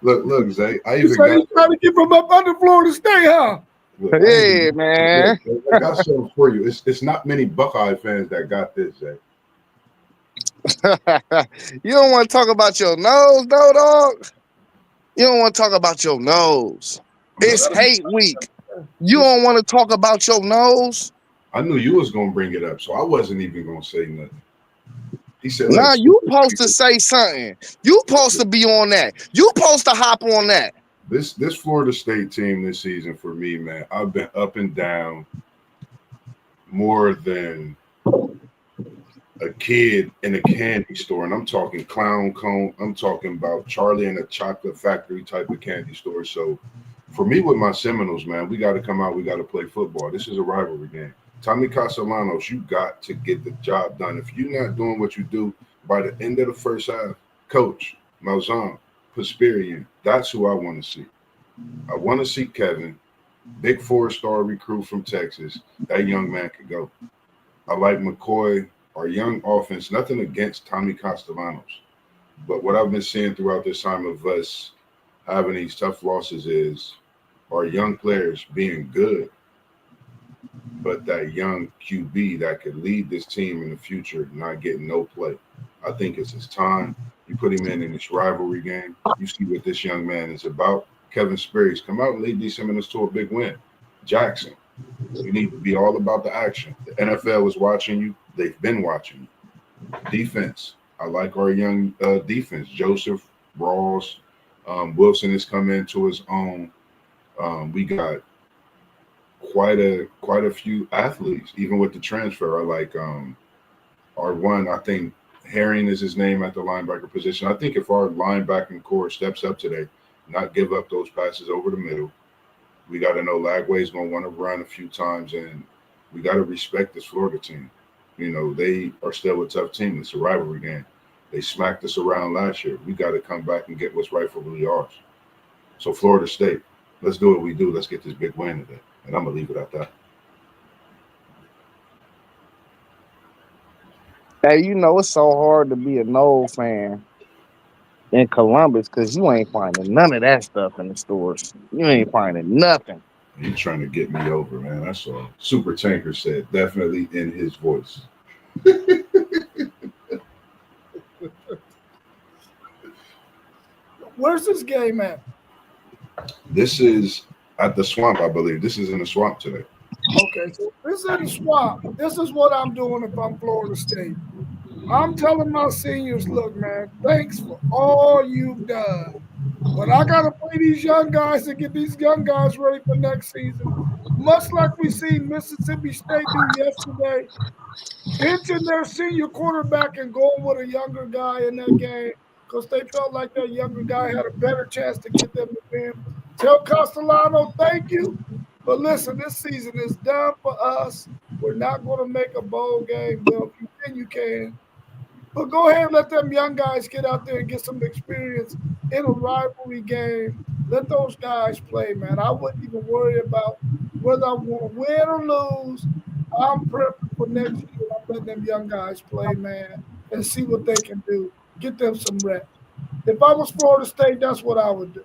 Look, Zay. I You even got trying to get from up under Florida State, huh? Look, I ain't Yeah, even, look, man. I got something for you. It's not many Buckeye fans that got this, Zay. You don't want to talk about your nose, though, dog. You don't want to talk about your nose. I'm Well, not It's that's saying hate week. You listen, don't want to talk about your nose. I knew you was gonna bring it up, so I wasn't even gonna say nothing. He said, look, Now you supposed to say something. You supposed to be on that. You supposed to hop on that. this Florida State team this season for me, man, I've been up and down more than a kid in a candy store, and I'm talking clown cone. I'm talking about Charlie and the Chocolate Factory type of candy store. So, for me with my Seminoles, man, we got to come out. We got to play football. This is a rivalry game. Tommy Castellanos, you got to get the job done. If you're not doing what you do by the end of the first half, Coach Malzahn, Pasperian, that's who I want to see. I want to see Kevin, big four-star recruit from Texas. That young man could go. I like McCoy, our young offense. Nothing against Tommy Castellanos. But what I've been seeing throughout this time of us having these tough losses is our young players being good, but that young QB that could lead this team in the future not getting no play. I think it's his time. You put him in this rivalry game. You see what this young man is about. Kevin Sperry's come out and lead these Seminoles to a big win. Jackson, you need to be all about the action. The NFL is watching you. They've been watching you. Defense. I like our young defense. Joseph, Rawls, Wilson has come into his own. We got quite a few athletes, even with the transfer. I like our one. I think Herring is his name at the linebacker position. I think if our linebacking core steps up today, not give up those passes over the middle, we got to know Lagway's going to want to run a few times, and we got to respect this Florida team. You know, they are still a tough team. It's a rivalry game. They smacked us around last year. We got to come back and get what's rightfully ours. So, Florida State, let's do what we do. Let's get this big win today. And I'm going to leave it at that. Hey, you know it's so hard to be a Noel fan in Columbus because you ain't finding none of that stuff in the stores. You ain't finding nothing. He's trying to get me over, man. That's all. Super Tanker said, definitely in his voice. Where's this game at? This is at the swamp, I believe. This is in the swamp today. Okay, so this is in the swamp. This is what I'm doing if I'm Florida State. I'm telling my seniors, look, man, thanks for all you've done. But I got to play these young guys and get these young guys ready for next season. Much like we seen Mississippi State do yesterday, benching their senior quarterback and going with a younger guy in that game because they felt like that younger guy had a better chance to get them to win. Tell Castellano, thank you. But listen, this season is done for us. We're not going to make a bowl game. Well, if you can, you can. But go ahead and let them young guys get out there and get some experience in a rivalry game. Let those guys play, man. I wouldn't even worry about whether I want to win or lose. I'm prepping for next year. I'm letting them young guys play, man, and see what they can do. Get them some reps. If I was Florida State, that's what I would do.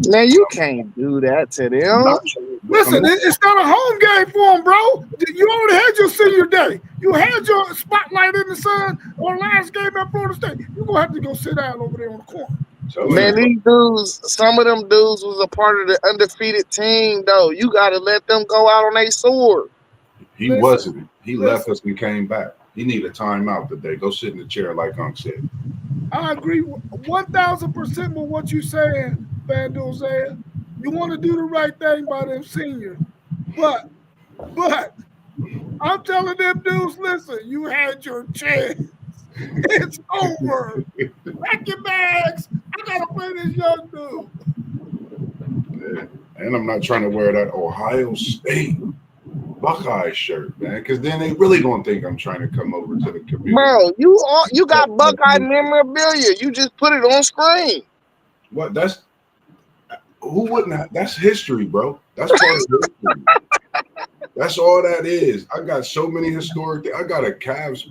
Man, you can't do that to I'm them. not. Listen, it's not a home game for them, bro. You already had your senior day. You had your spotlight in the sun on last game at Florida State. You're going to have to go sit down over there on the corner. Man, these dudes, some of them dudes was a part of the undefeated team, though. You got to let them go out on a sword. He wasn't. He left us and came back. He needed a timeout today. Go sit in the chair, like Unc said. I agree 1,000% with what you're saying, FanDuel said. You want to do the right thing by them seniors. But I'm telling them dudes, listen, you had your chance. It's over. Pack your bags. I got to play this young dude. Yeah. And I'm not trying to wear that Ohio State Buckeye shirt, man, because then they really gonna think I'm trying to come over to the community. Bro, you got Buckeye memorabilia. You just put it on screen. What? That's who wouldn't have, that's history, bro. That's part of history. That's all that is. I got so many historic things. I got a Cavs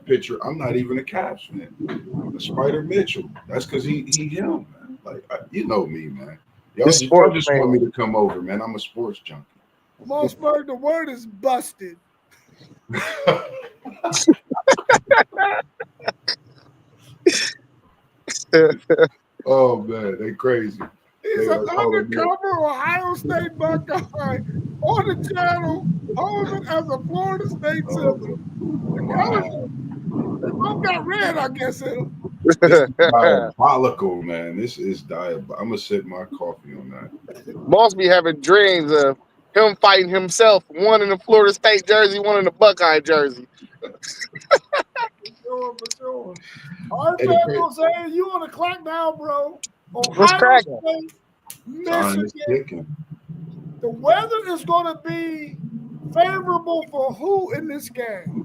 picture. I'm not even a Cavs fan. Spider Mitchell. That's because he him, man. Like you know me, man. Y'all just sports want fan. me to come over, man. I'm a sports junkie. Mossberg, the word is busted. Oh man, they crazy. He's They an are calling me. undercover Ohio State Buckeye on the channel, posing as a Florida State Oh citizen. The colors, wow, they both got red, I guess, in them. this is diabolical, man. This is diabolical. I'm gonna sip my coffee on that. Moss be having dreams of him fighting himself, one in the Florida State jersey, one in the Buckeye jersey. For sure. All right, Hey, man, the cra- Jose, you on the clock now, bro. What's Ohio cracking? State, time is Michigan. ticking. The weather is going to be favorable for who in this game?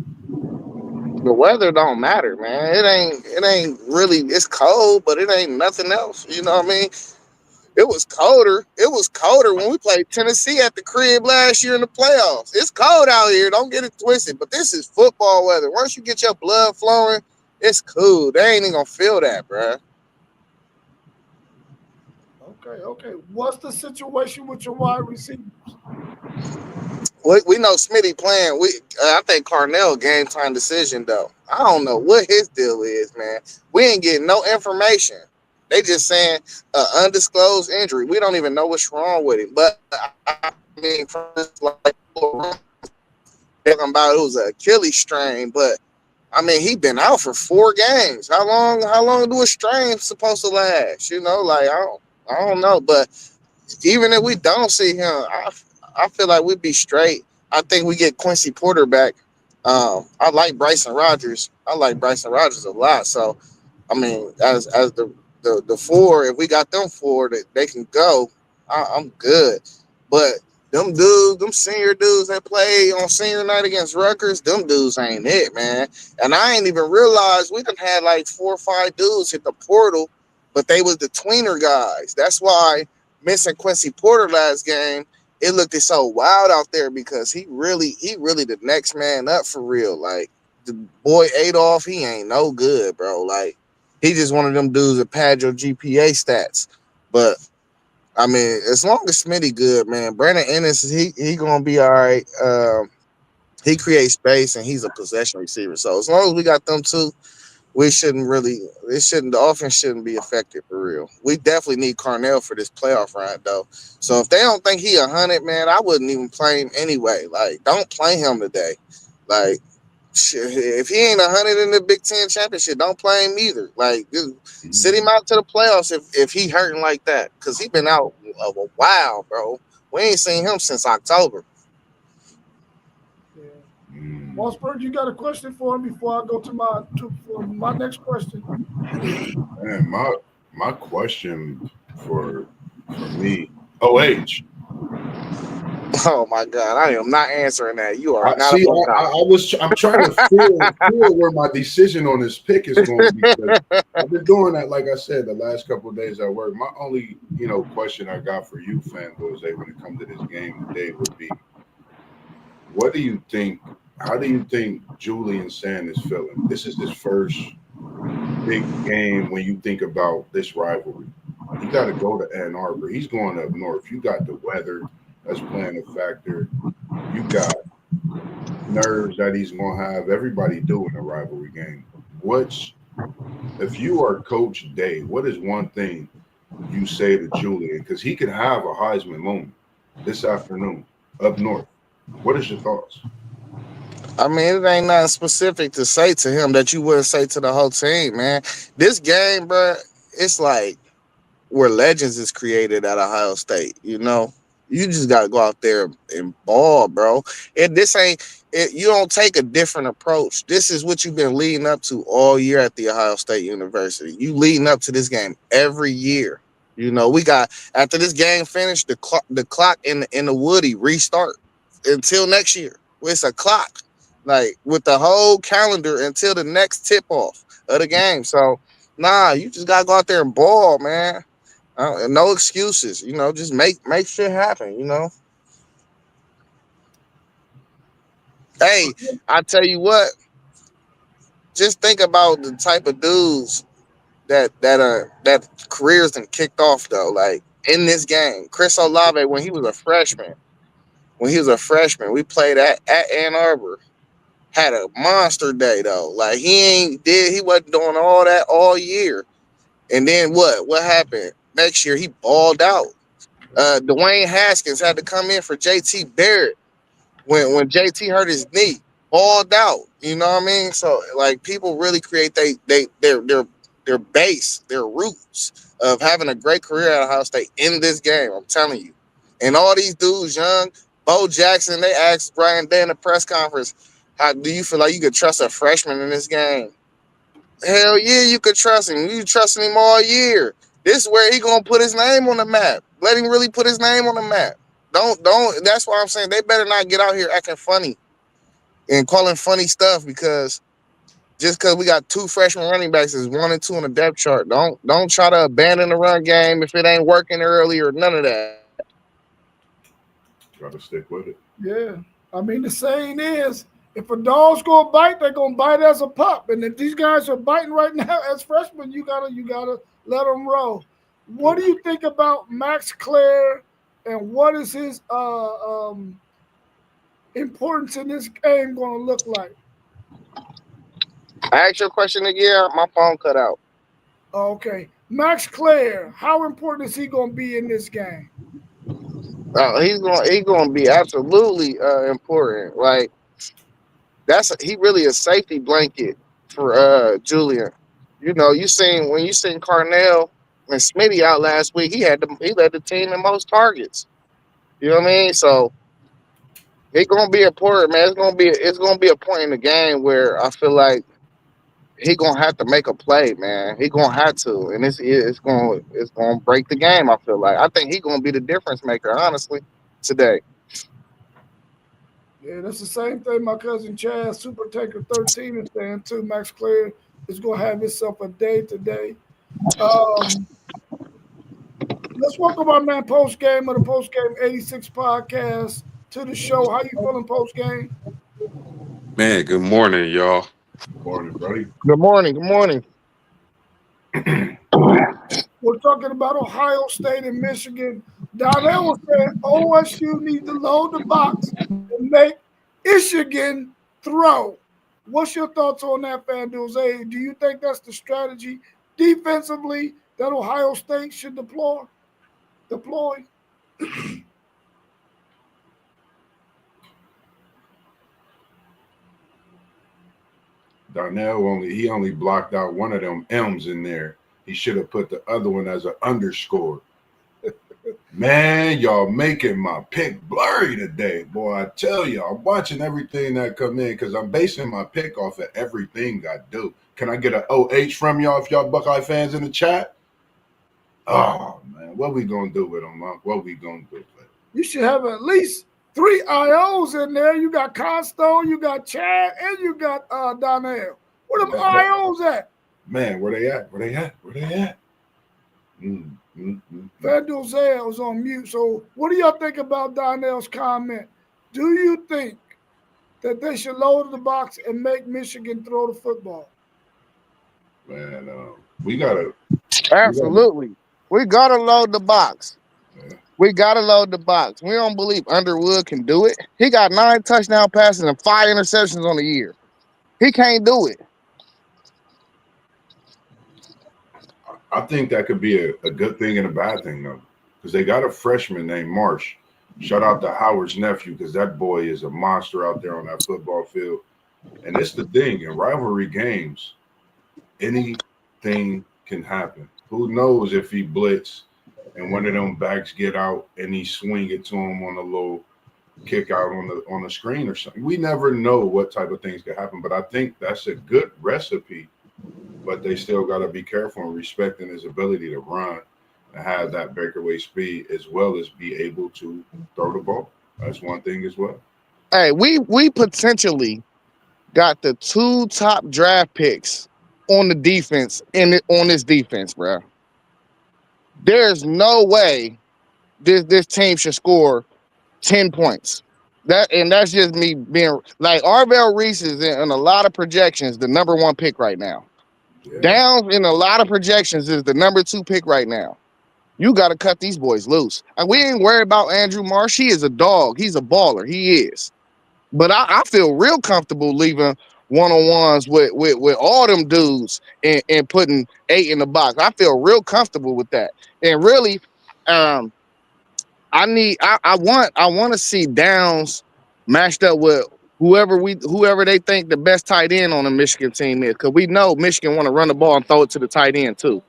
The weather don't matter, man. It ain't really. It's cold, but it ain't nothing else. You know what I mean? It was colder. It was colder when we played Tennessee at the crib last year in the playoffs. It's cold out here. Don't get it twisted. But this is football weather. Once you get your blood flowing, it's cool. They ain't even gonna feel that, bruh. Okay, okay. What's the situation with your wide receiver? We know Smitty playing. I think Carnell game time decision though. I don't know what his deal is, man. We ain't getting no information. They just saying undisclosed injury. We don't even know what's wrong with him. But I mean, from this, like talking about it was an Achilles strain, but I mean he been out for 4 games. How long? How long do a strain supposed to last? You know, like I don't know. But even if we don't see him, I feel like we'd be straight. I think we get Quincy Porter back. I like Bryson Rogers. I like Bryson Rogers a lot. So I mean, as the four, if we got them four that they can go, I'm good. But them dudes, them senior dudes that play on senior night against Rutgers, them dudes ain't it, man. And I ain't even realized we done had like 4 or 5 dudes hit the portal, but they was the tweener guys. That's why missing Quincy Porter last game, it looked so wild out there because he really the next man up for real. Like the boy Adolph, he ain't no good, bro. Like he just one of them dudes that pad your GPA stats. But I mean, as long as Smitty good, man, Brandon Ennis, he gonna be all right. He creates space and he's a possession receiver. So as long as we got them two, we shouldn't really it shouldn't the offense shouldn't be affected for real. We definitely need Carnell for this playoff ride though. So if they don't think he 100, man, I wouldn't even play him anyway. Like, don't play him today. Like, shit, if he ain't 100 in the Big Ten championship, don't play him either. Like, just sit him Mm, out to the playoffs if he hurting like that, because he been out of a while, bro. We ain't seen him since October. Yeah. mm. Mossberg, you got a question for him before I go to for my next question? Man, my question for me. OH. Oh my God, I am not answering that. You are I not a see. Buckeye. I'm trying to feel where my decision on this pick is going to be. Because I've been doing that, like I said, the last couple of days at work. My only, question I got for you, fan Jose, when it comes to this game today would be, what do you think? How do you think Julian Sand is feeling? This is his first big game when you think about this rivalry. He got to go to Ann Arbor. He's going up north. You got the weather that's playing a factor. You got nerves that he's going to have. Everybody doing a rivalry game. What's if you are Coach Day? What is one thing you say to Julian, because he could have a Heisman moment this afternoon up north? What is your thoughts? I mean, it ain't nothing specific to say to him that you wouldn't say to the whole team, man. This game, bro, it's like where legends is created at Ohio State. You know, you just got to go out there and ball, bro. And this ain't it. You don't take a different approach. This is what you've been leading up to all year at the Ohio State University. You leading up to this game every year. You know, we got after this game finished, the clock in the Woody restart until next year. It's a clock, like with the whole calendar until the next tip off of the game. So nah, you just gotta go out there and ball, man. No excuses, just make shit happen, Hey, I tell you what, just think about the type of dudes that careers and kicked off though. Like in this game, Chris Olave when he was a freshman, when he was a freshman. We played at Ann Arbor. Had a monster day though. Like he wasn't doing all that all year. And then what? What happened? Next year he balled out. Dwayne Haskins had to come in for JT Barrett when JT hurt his knee, balled out. You know what I mean? So like people really create their base, their roots of having a great career at Ohio State in this game. I'm telling you. And all these dudes, young, Bo Jackson, they asked Brian Day in the press conference, how do you feel like you could trust a freshman in this game? Hell yeah, you could trust him. You trusting him all year. This is where he gonna put his name on the map. Let him really put his name on the map. Don't. That's why I'm saying they better not get out here acting funny and calling funny stuff because just because we got two freshman running backs is 1 and 2 on the depth chart. Don't try to abandon the run game if it ain't working early or none of that. Got to stick with it. Yeah. I mean, the saying is, if a dog's gonna bite, they're gonna bite as a pup. And if these guys are biting right now as freshmen, you gotta let them roll. What do you think about Max Clare, and what is his importance in this game going to look like? I asked your question again. My phone cut out. Okay, Max Clare, how important is he going to be in this game? He's gonna be absolutely important. Like he really a safety blanket for Julian. You know, you seen Carnell and Smitty out last week. He led the team in most targets. You know what I mean? So it's gonna be important, man. It's gonna be a point in the game where I feel like he gonna have to make a play, man. He gonna have to, and it's gonna break the game. I feel like I think he gonna be the difference maker, honestly, today. Yeah, that's the same thing my cousin Chad, Super Taker 13, is saying too. Max Clare is going to have himself a day today. Um, let's welcome our man Post Game of the Post Game 86 podcast to the show. How you feeling post game? Man, good morning, y'all. Morning, buddy. Good morning. Good morning. We're talking about Ohio State and Michigan. Donnell was saying OSU needs to load the box and make Michigan throw. What's your thoughts on that, FanDuel's? Hey, do you think that's the strategy defensively that Ohio State should deploy? Darnell only blocked out one of them M's in there. He should have put the other one as an underscore. Man, y'all making my pick blurry today, boy. I tell you, I'm watching everything that come in because I'm basing my pick off of everything I do. Can I get an OH from y'all if y'all Buckeye fans in the chat? Oh, man, what we going to do with them, Monk? What we going to do with them? You should have at least 3 IOs in there. You got Constone, you got Chad, and you got Donnell. Where them IOs at? Man, where they at? FanDuel Zale was on mute. So what do y'all think about Donnell's comment? Do you think that they should load the box and make Michigan throw the football? Man, we gotta Absolutely. We gotta load the box. Yeah. We gotta load the box. We don't believe Underwood can do it. He got 9 touchdown passes and 5 interceptions on the year. He can't do it. I think that could be a good thing and a bad thing, though, because they got a freshman named Marsh. Shout out to Howard's nephew, because that boy is a monster out there on that football field. And it's the thing, in rivalry games, anything can happen. Who knows if he blitz and one of them backs get out and he swing it to him on a little kick out on the screen or something. We never know what type of things could happen, but I think that's a good recipe. But they still got to be careful and respecting his ability to run and have that breakaway speed as well as be able to throw the ball. That's one thing as well. Hey, we potentially got the 2 top draft picks on the defense on this defense, bro. There's no way this team should score 10 points. That's just me being like Arvell Reese is in a lot of projections the number 1 pick right now. Yeah. Downs in a lot of projections is the number 2 pick right now. You got to cut these boys loose. And we ain't worried about Andrew Marsh. He is a dog. He's a baller. He is. But I feel real comfortable leaving one-on-ones with all them dudes and putting 8 in the box. I feel real comfortable with that. And really, um, I want to see Downs matched up with whoever they think the best tight end on the Michigan team is, because we know Michigan want to run the ball and throw it to the tight end too.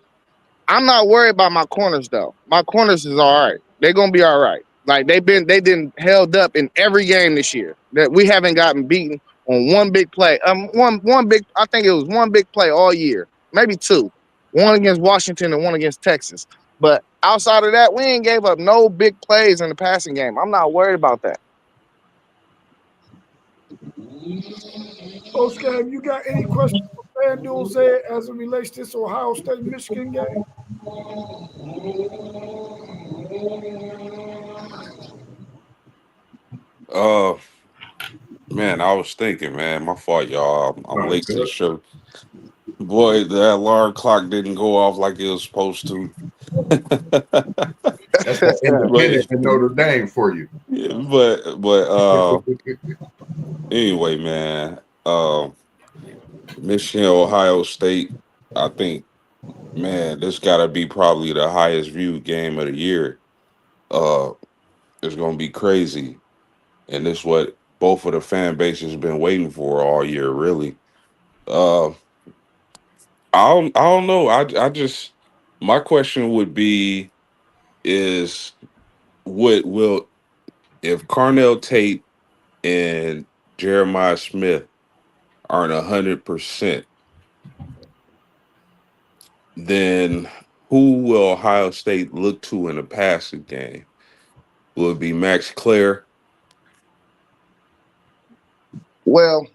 I'm not worried about my corners though. My corners is all right. They're gonna be all right. Like they been held up in every game this year. That we haven't gotten beaten on one big play. One big. I think it was one big play all year, maybe two. One against Washington and one against Texas. But outside of that, we ain't gave up no big plays in the passing game. I'm not worried about that. Coach Cam, you got any questions for FanDuel Zed as it relates to this Ohio State Michigan game? Uh, man, I was thinking, man, my fault, y'all. I'm No, you late to the good. show. Boy, that alarm clock didn't go off like it was supposed to. That's that but independent in Notre Dame for you. but anyway, man. Michigan, Ohio State. I think, man, this got to be probably the highest viewed game of the year. Uh, it's gonna be crazy, and this what both of the fan bases been waiting for all year, really. Uh, I don't know. I just my question would be is what will if Carnell Tate and Jeremiah Smith aren't 100%, then who will Ohio State look to in the passing game? Will it be Max Clare? Well,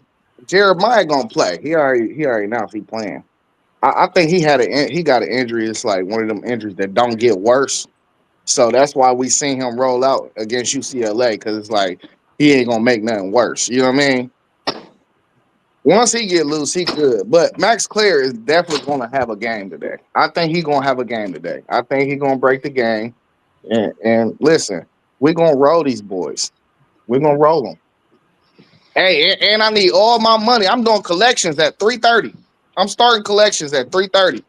Jeremiah gonna play. He already announced he playing. I think he got an injury. It's like one of them injuries that don't get worse. So that's why we seen him roll out against UCLA, because it's like he ain't gonna make nothing worse. You know what I mean? Once he get loose, he good. But Max Clare is definitely gonna have a game today. I think he gonna have a game today. I think he gonna break the game. And listen, we gonna roll these boys. We gonna roll them. Hey, and I need all my money. I'm doing collections at 3:30. I'm starting collections at 3:30.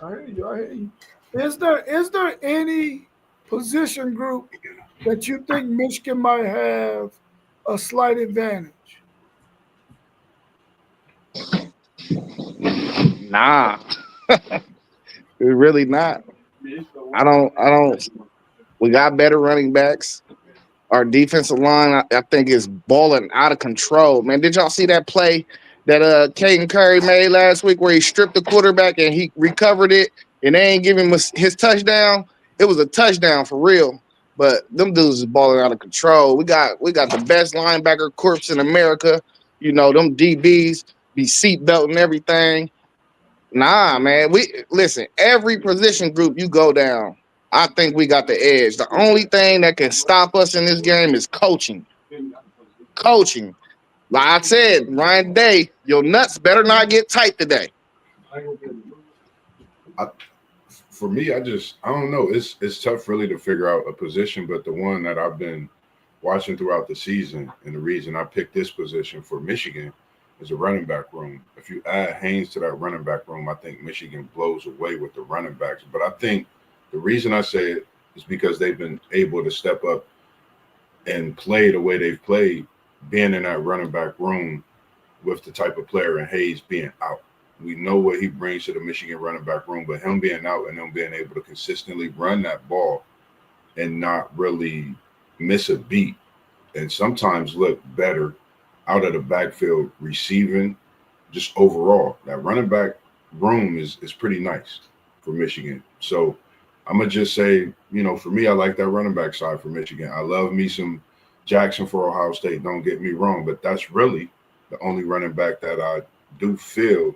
I hear you. I hear you. Is there any position group that you think Michigan might have a slight advantage? Nah, really not. I don't. We got better running backs. Our defensive line, I think, is balling out of control. Man, did y'all see that play that Caden Curry made last week where he stripped the quarterback and he recovered it and they ain't giving him his touchdown? It was a touchdown for real. But them dudes is balling out of control. We got the best linebacker corps in America. You know, them DBs be seatbelt and everything. Nah, man. We listen, every position group you go down, I think we got the edge. The only thing that can stop us in this game is coaching. Coaching. Like I said, Ryan Day, your nuts better not get tight today. For me, I don't know. It's tough really to figure out a position, but the one that I've been watching throughout the season, and the reason I picked this position for Michigan is a running back room. If you add Haynes to that running back room, I think Michigan blows away with the running backs. But I think the reason I say it is because they've been able to step up and play the way they've played, being in that running back room with the type of player and Hayes being out. We know what he brings to the Michigan running back room, but him being out and them being able to consistently run that ball and not really miss a beat and sometimes look better out of the backfield receiving, just overall. That running back room is pretty nice for Michigan. So I'm going to just say, for me, I like that running back side for Michigan. I love me some Jackson for Ohio State, don't get me wrong, but that's really the only running back that I do feel,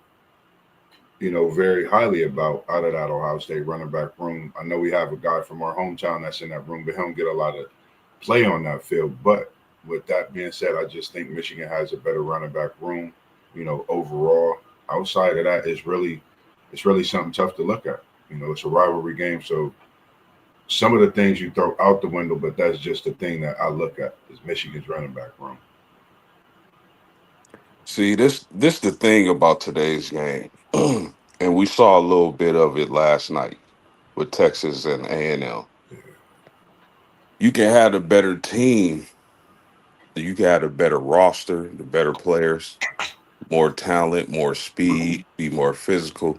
very highly about out of that Ohio State running back room. I know we have a guy from our hometown that's in that room, but he don't get a lot of play on that field. But with that being said, I just think Michigan has a better running back room, overall. Outside of that is really it's really something tough to look at. It's a rivalry game, so some of the things you throw out the window, but that's just the thing that I look at is Michigan's running back room. See, this the thing about today's game, and we saw a little bit of it last night with Texas and A&M. You can have a better team, you can have a better roster, the better players, more talent, more speed, be more physical.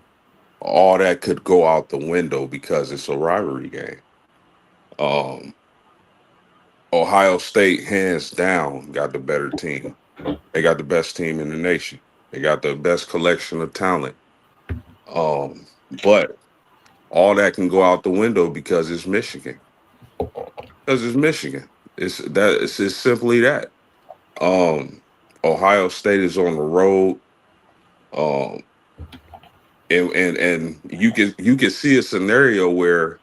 All that could go out the window because it's a rivalry game. Um, Ohio State, hands down, got the better team. They got the best team in the nation. They got the best collection of talent. But all that can go out the window because it's Michigan. Because it's Michigan. It's just simply that. Um, Ohio State is on the road. Um, and you can see a scenario where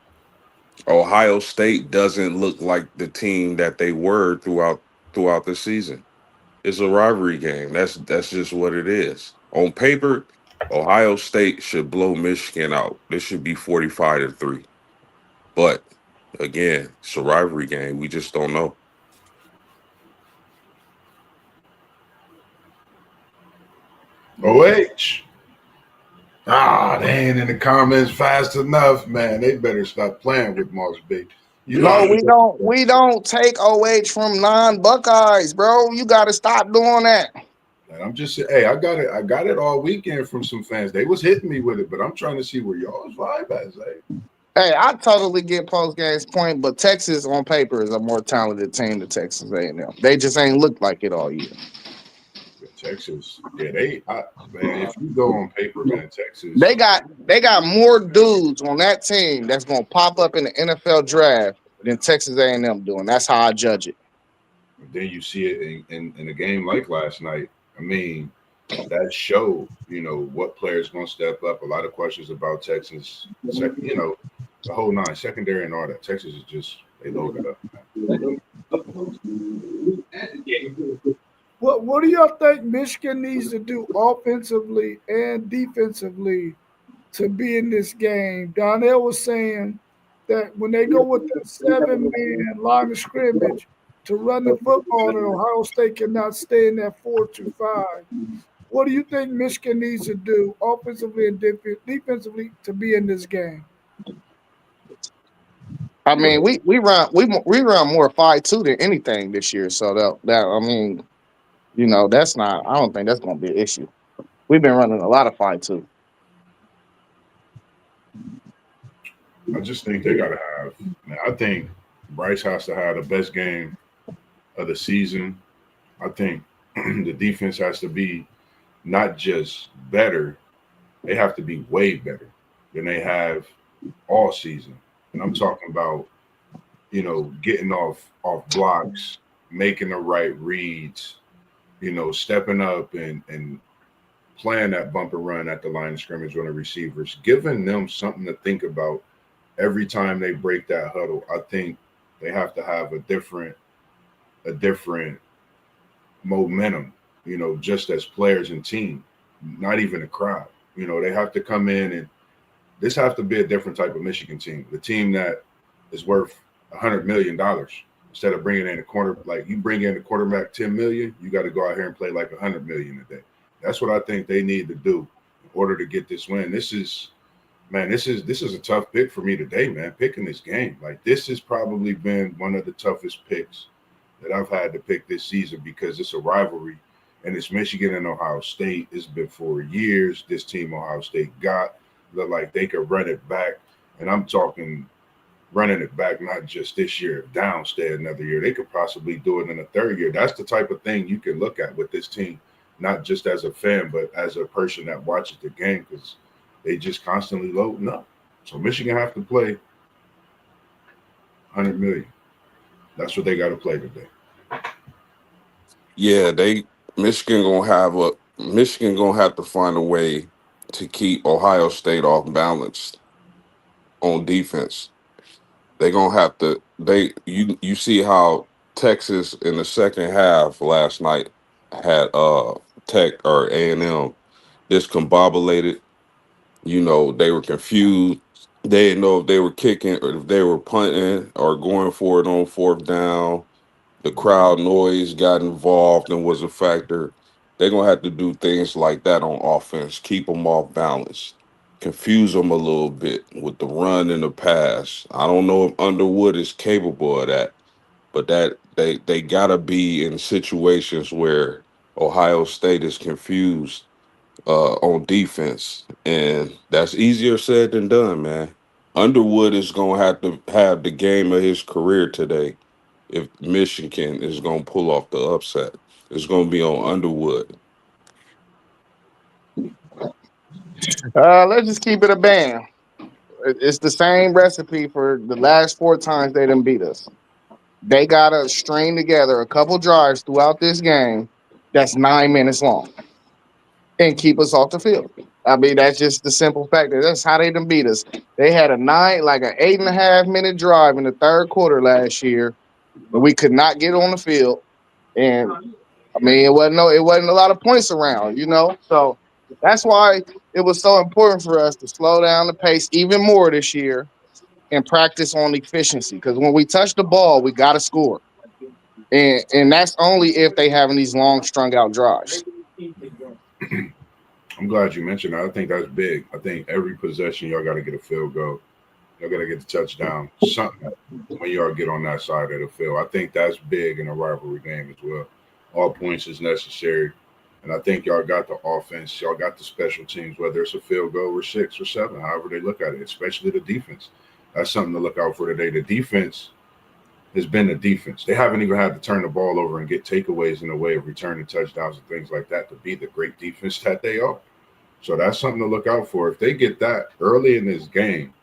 Ohio State doesn't look like the team that they were throughout the season. It's a rivalry game. That's just what it is. On paper, Ohio State should blow Michigan out. This should be 45-3. But again, it's a rivalry game. We just don't know. OH. They ain't in the comments fast enough, man. They better stop playing with Moss B. You know No, how we don't. We don't take OH from non-Buckeyes, bro. You got to stop doing that. and I'm just saying, hey, I got it all weekend from some fans. They was hitting me with it, but I'm trying to see where y'all's vibe at. Hey, I totally get post game's point, but Texas on paper is a more talented team than Texas A&M. They just ain't looked like it all year. Texas, yeah, man, if you go on paper, man, Texas, They got more dudes on that team that's gonna pop up in the NFL draft than Texas A&M doing. That's how I judge it. then you see it in a game like last night. I mean, that showed, what players going to step up. A lot of questions about Texas, the whole nine, secondary and all that. Texas is just, they loaded up. What do y'all think Michigan needs to do offensively and defensively to be in this game? Donnell was saying that when they go with the 7-man line of scrimmage to run the football, that Ohio State cannot stay in that 4-5. What do you think Michigan needs to do offensively and defensively to be in this game? I mean, we run more 5-2 than anything this year. So that I mean, that's not. I don't think that's gonna be an issue. We've been running a lot of 5-2. I just think they got to have, man, I think Bryce has to have the best game of the season. I think the defense has to be not just better, they have to be way better than they have all season. And I'm talking about, getting off blocks, making the right reads, stepping up and playing that bumper run at the line of scrimmage on the receivers, giving them something to think about every time they break that huddle. I think they have to have a different momentum, just as players and team, not even a crowd. They have to come in and this have to be a different type of Michigan team, the team that is worth $100 million instead of bringing in a corner. Like you bring in a quarterback 10 million, you got to go out here and play like 100 million a day. That's what I think they need to do in order to get this win. This is a tough pick for me today, man. Picking this game, like this has probably been one of the toughest picks that I've had to pick this season because it's a rivalry and it's Michigan and Ohio State. It's been 4 years. This team Ohio State got look like they could run it back, and I'm talking running it back not just this year, downstay another year. They could possibly do it in the third year. That's the type of thing you can look at with this team, not just as a fan, but as a person that watches the game because they just constantly loading up. So Michigan have to play 100 million. That's what they got to play today. Yeah, Michigan gonna have to find a way to keep Ohio State off balance on defense. They gonna have to you see how Texas in the second half last night had Tech or A&M discombobulated. They were confused. They didn't know if they were kicking or if they were punting or going for it on fourth down. The crowd noise got involved and was a factor. They're gonna have to do things like that on offense, keep them off balance, confuse them a little bit with the run and the pass. I don't know if Underwood is capable of that, but that they gotta be in situations where Ohio State is confused on defense, and that's easier said than done, man. Underwood is gonna have to have the game of his career today if Michigan is gonna pull off the upset. It's gonna be on Underwood. Let's just keep it a band. It's the same recipe for the last four times they done beat us. They gotta string together a couple drives throughout this game that's 9 minutes long and keep us off the field. I mean, that's just the simple fact that that's how they done beat us. They had like an 8.5 minute drive in the third quarter last year, but we could not get on the field. And I mean, it wasn't a lot of points around. So that's why it was so important for us to slow down the pace even more this year and practice on efficiency. Because when we touch the ball, we got to score, and that's only if they having these long strung out drives. I'm glad you mentioned that. I think that's big. I think every possession y'all got to get a field goal. Y'all got to get the touchdown, something when y'all get on that side of the field. I think that's big in a rivalry game as well. All points is necessary. And I think y'all got the offense, y'all got the special teams, whether it's a field goal or six or seven, however they look at it, especially the defense. That's something to look out for today. The defense has been the defense. They haven't even had to turn the ball over and get takeaways in the way of returning touchdowns and things like that to be the great defense that they are. So that's something to look out for. If they get that early in this game,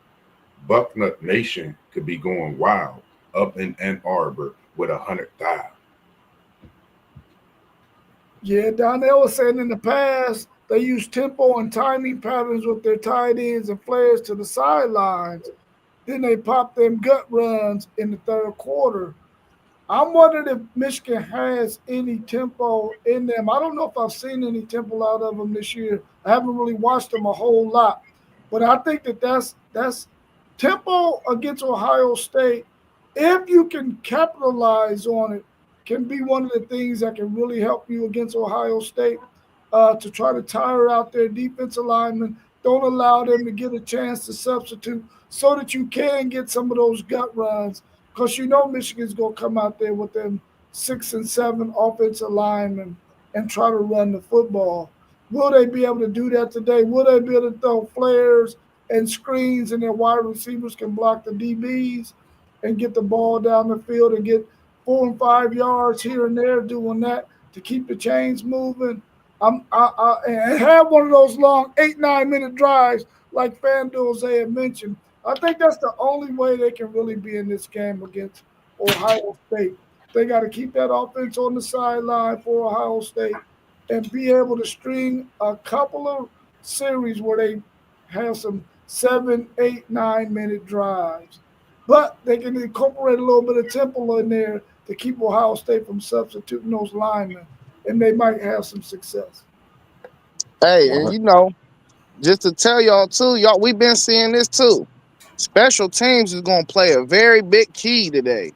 Bucknut Nation could be going wild up in Ann Arbor with 100,000. Yeah, Donnell was saying in the past they use tempo and timing patterns with their tight ends and players to the sidelines. Then they pop them gut runs in the third quarter. I'm wondering if Michigan has any tempo in them. I don't know if I've seen any tempo out of them this year. I haven't really watched them a whole lot, but I think that that's tempo against Ohio State. If you can capitalize on it, can be one of the things that can really help you against Ohio State to try to tire out their defensive linemen. Don't allow them to get a chance to substitute so that you can get some of those gut runs because you know Michigan's going to come out there with them 6 and 7 offensive linemen and try to run the football. Will they be able to do that today? Will they be able to throw flares and screens and their wide receivers can block the DBs and get the ball down the field and get 4 and 5 yards here and there doing that to keep the chains moving? And have one of those long 8-9 minute drives like FanDuel had mentioned. I think that's the only way they can really be in this game against Ohio State. They got to keep that offense on the sideline for Ohio State and be able to string a couple of series where they have some 7, 8, 9 minute drives. But they can incorporate a little bit of tempo in there to keep Ohio State from substituting those linemen, and they might have some success. Hey, and What? just to tell y'all too, y'all, we've been seeing this too. Special teams is gonna play a very big key today.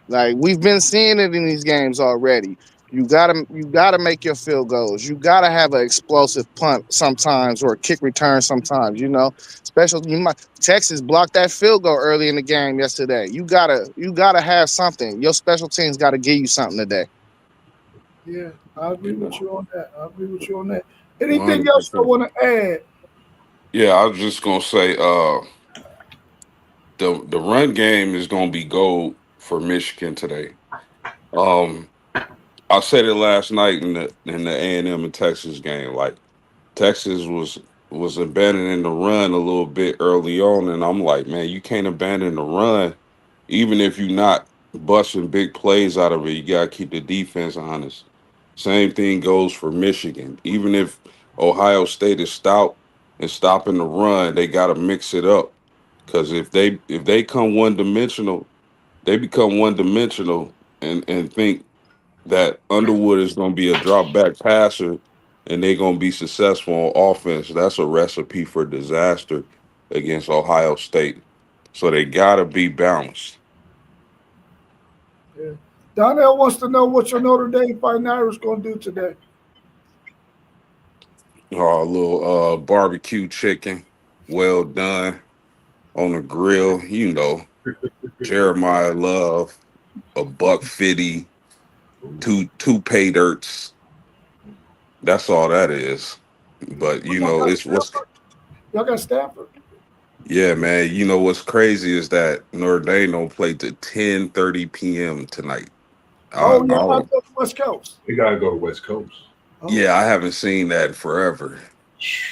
Like we've been seeing it in these games already. You gotta make your field goals. You gotta have an explosive punt sometimes or a kick return sometimes. Texas blocked that field goal early in the game yesterday. You gotta have something. Your special teams gotta give you something today. Yeah, I agree with Yeah, you on that. I agree with you on that. Anything else I 100%. want to add? Yeah, I was just gonna say, the run game is gonna be gold for Michigan today. Um, I said it last night in the A&M and Texas game. Like Texas was abandoning the run a little bit early on, and I'm like, man, you can't abandon the run, even if you're not busting big plays out of it. You gotta keep the defense honest. Same thing goes for Michigan. Even if Ohio State is stout and stopping the run, they gotta mix it up. Because if they come one dimensional, they become one dimensional and think that Underwood is going to be a drop back passer and they're gonna be successful on offense, that's a recipe for disaster against Ohio State. So they gotta be balanced. Yeah. Donnell wants to know what your Notre Dame Fighting Irish going to do today. A little barbecue chicken, well done on the grill. Jeremiah Love, a buck 50, Ooh. two pay dirts. That's all that is. But Well, y'all got it's what's Stanford. Y'all got Stanford. yeah, man. What's crazy is that Notre Dame don't play to 10:30 p.m. tonight. I, Oh, I y'all don't, about to West Coast. They gotta go to West Coast. Oh, yeah, I haven't seen that in forever.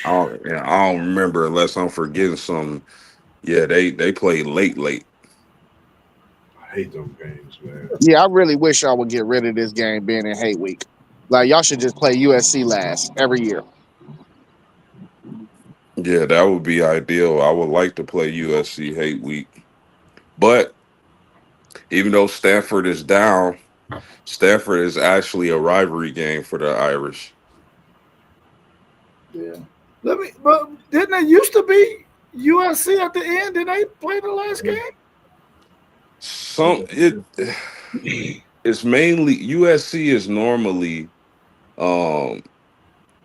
I don't remember unless I'm forgetting something. Yeah, they play late. I hate those games, man. Yeah, I really wish y'all would get rid of this game being in hate week. Like y'all should just play USC last every year. Yeah, that would be ideal. I would like to play USC hate week. But even though Stanford is down, Stanford is actually a rivalry game for the Irish. yeah. But didn't it used to be USC at the end? Did they play the last game? Some it's mainly USC is normally um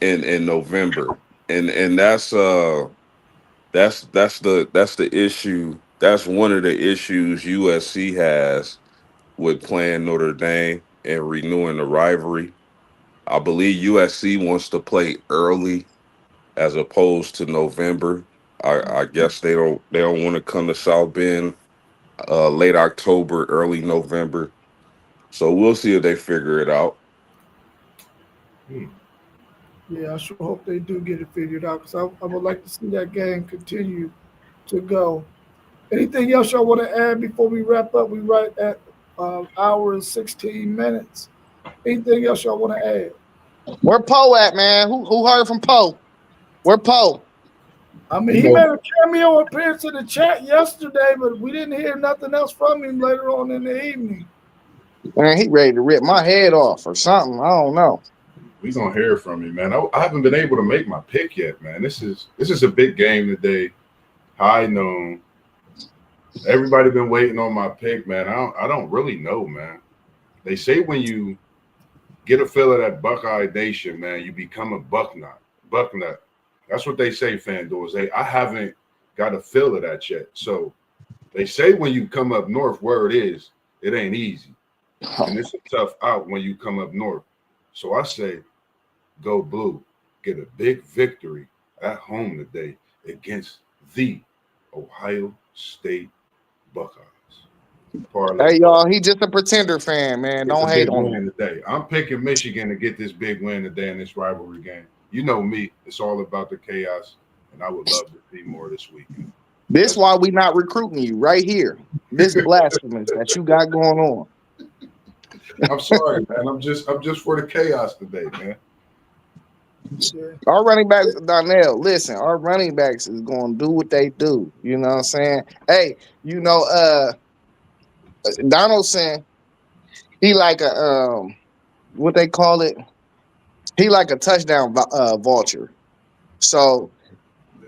in November. And that's the issue. That's one of the issues USC has with playing Notre Dame and renewing the rivalry. I believe USC wants to play early as opposed to November. I guess they don't want to come to South Bend late October, early November. So we'll see if they figure it out. Hmm. Yeah, I sure hope they do get it figured out because I would like to see that game continue to go. Anything else y'all want to add before we wrap up? We right at hour and 16 minutes. Anything else y'all want to add? Where Poe at, man? Who heard from Poe? Where Poe? I mean, You he know, made a cameo appearance in the chat yesterday, but we didn't hear nothing else from him later on in the evening. Man, he ready to rip my head off or something. I don't know. we gonna hear from you, man. I haven't been able to make my pick yet, man. This is a big game today. High noon. Everybody been waiting on my pick, man. I don't really know, man. They say when you get a feel of that Buckeye Nation, man, you become a Bucknut. Bucknut. That's what they say, FanDuel. I haven't got a feel of that yet. So they say when you come up north, where it ain't easy. And it's a tough out when you come up north. So I say, go blue. Get a big victory at home today against the Ohio State Buckeyes. Parlay. Hey, y'all, he just a pretender fan, man. Get the Don't hate big on him. win today. I'm picking Michigan to get this big win today in this rivalry game. You know me. It's all about the chaos, and I would love to see more this weekend. This Let's why we not recruiting you right here. This blasphemous that you got going on. I'm sorry, man. I'm just for the chaos today, man. Yeah. Our running backs, Donnell, listen, our running backs is gonna do what they do. You know what I'm saying? Hey, Donaldson, he like a what they call it? He like a touchdown vulture. So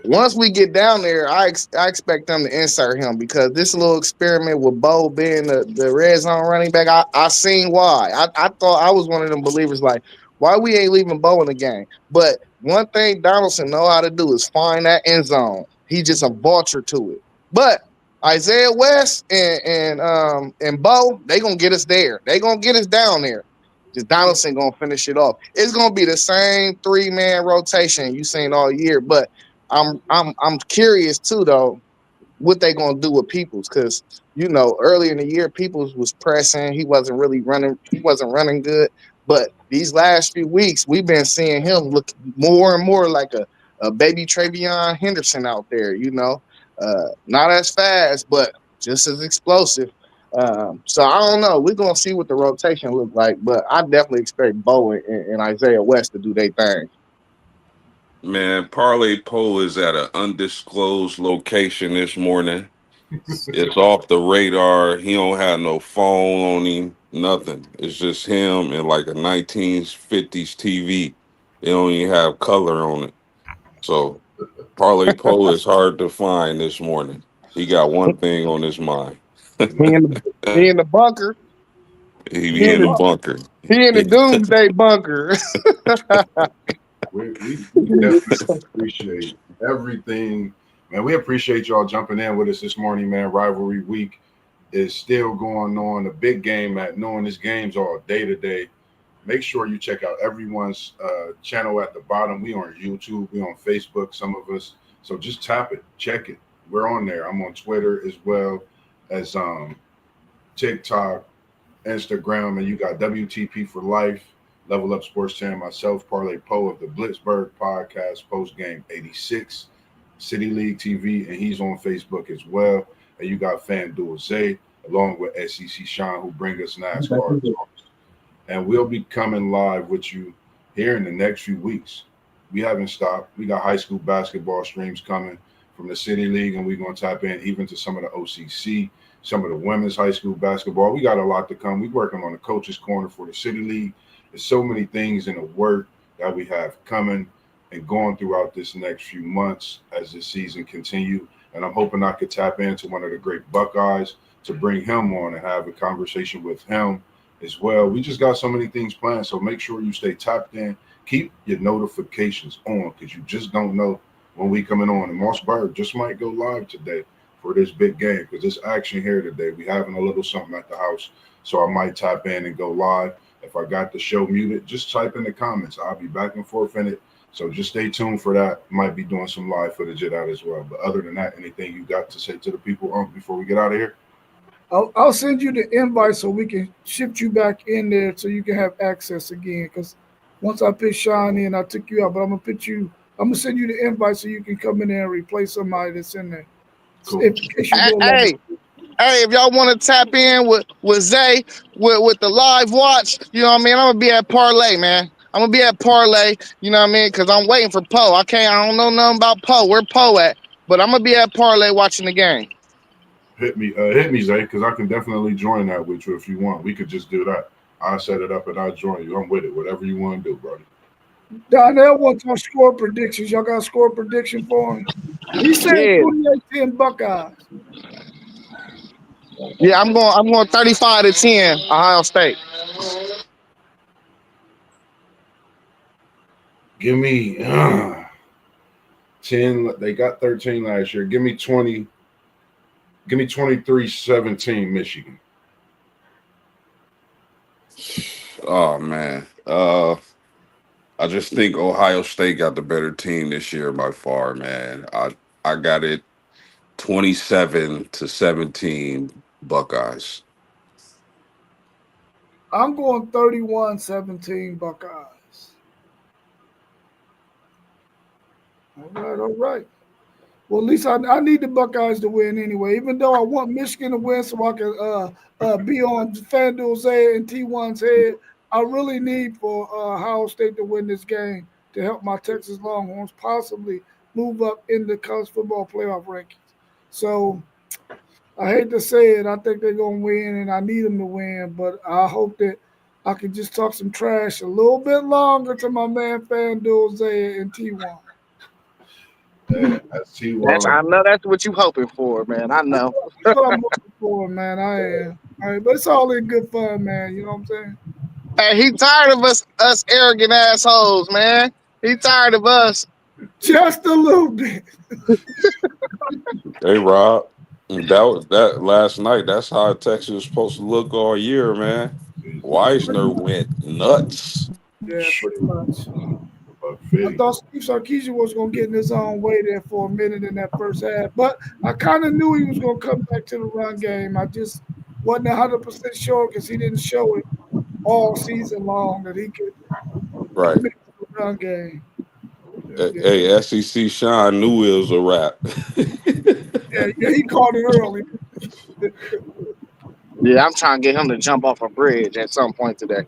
once we get down there, I expect them to insert him because this little experiment with Bo being the red zone running back, I seen why. I thought I was one of them believers like, why we ain't leaving Bo in the game? But one thing Donaldson know how to do is find that end zone. He just a vulture to it. But Isaiah West and Bo, they gonna get us there. They gonna get us down there. Just Donaldson gonna finish it off. It's gonna be the same 3-man rotation you seen all year, but I'm curious too though what they gonna do with Peoples because earlier in the year Peoples was pressing. He wasn't really running. He wasn't running good. But these last few weeks we've been seeing him look more and more like a baby Travion Henderson out there. Not as fast, but just as explosive. So I don't know. We're gonna see what the rotation look like, but I definitely expect Bo and Isaiah West to do their thing. Man, Parlay Poe is at an undisclosed location this morning. It's off the radar. He don't have no phone on him, nothing. It's just him and like a 1950s TV. It don't even have color on it. So Parlay Poe is hard to find this morning. He got one thing on his mind. He in the he in the bunker. He He be in in the the bunker. he in the doomsday bunker. We definitely appreciate everything, man. We appreciate y'all jumping in with us this morning, man. Rivalry week is still going on. The big game at noon. This game's all day today. Make sure you check out everyone's channel at the bottom. We on YouTube, we on Facebook, some of us. So just tap it, check it. We're on there. I'm on Twitter as well as TikTok, Instagram, and you got WTP for Life, Level Up Sports Channel, myself, Parlay Poe of the Blitzburg Podcast, Post Game 86, City League TV, and he's on Facebook as well. And you got FanDuel Zay, along with SEC Sean, who bring us NASCAR talks. And we'll be coming live with you here in the next few weeks. We haven't stopped. We got high school basketball streams coming from the City League, and we're going to tap in even to some of the OCC, some of the women's high school basketball. We got a lot to come. We're working on the coaches' corner for the City League. There's so many things in the work that we have coming and going throughout this next few months as this season continue. And I'm hoping I could tap into one of the great Buckeyes to bring him on and have a conversation with him as well. We just got so many things planned, so make sure you stay tapped in. Keep your notifications on because you just don't know when we coming on. And Mossberg just might go live today for this big game because there's action here today. We having a little something at the house, so I might tap in and go live. If I got the show muted, just type in the comments. I'll be back and forth in it, so just stay tuned for that. Might be doing some live footage of that as well. But other than that, anything you got to say to the people before we get out of here? I'll send you the invite so we can shift you back in there so you can have access again. Because once I put Sean in, I took you out, but I'm gonna send you the invite so you can come in there and replace somebody that's in there. Cool. In case you go Hey, hey, if y'all want to tap in with Zay with the live watch, you know what I mean? I'm gonna be at Parlay, man. I'm gonna be at Parlay, you know what I mean? Because I'm waiting for Poe. I don't know nothing about Poe. Where Poe at? But I'm gonna be at Parlay watching the game. Hit me, Zay, because I can definitely join that with you if you want. We could just do that. I'll set it up and I'll join you. I'm with it. Whatever you want to do, brother. Donnell wants our score predictions. Y'all got a score prediction for him? He said Yeah. 28-10 Buckeyes. Yeah, I'm going 35-10 Ohio State. Give me 10. They got 13 last year. Give me 20. Give me 23-17 Michigan. Oh man. I just think Ohio State got the better team this year by far, man. I got it 27-17 Buckeyes. I'm going 31-17 Buckeyes. All right. Well, at least I need the Buckeyes to win anyway, even though I want Michigan to win so I can be on FanDuel's head and T1's head. I really need for Ohio State to win this game to help my Texas Longhorns possibly move up in the college football playoff rankings. So I hate to say it. I think they're going to win, and I need them to win, but I hope that I can just talk some trash a little bit longer to my man FanDuel, Zay, and T1. That's T1. I know that's what you hoping for, man. I know. That's what I'm looking for, man. I am. All right, but it's all in good fun, man. You know what I'm saying? Hey, he tired of us arrogant assholes, man. He tired of us. Just a little bit. Hey Rob, that last night. That's how Texas was supposed to look all year, man. Weisner went nuts. Yeah, pretty much. I 50. thought Steve Sarkisian was going to get in his own way there for a minute in that first half, but I kind of knew he was going to come back to the run game. I just wasn't 100% sure because he didn't show it all season long that he could Right. commit to the run game. Hey, SEC Sean knew it was a wrap. Yeah, he called it early. Yeah, I'm trying to get him to jump off a bridge at some point today.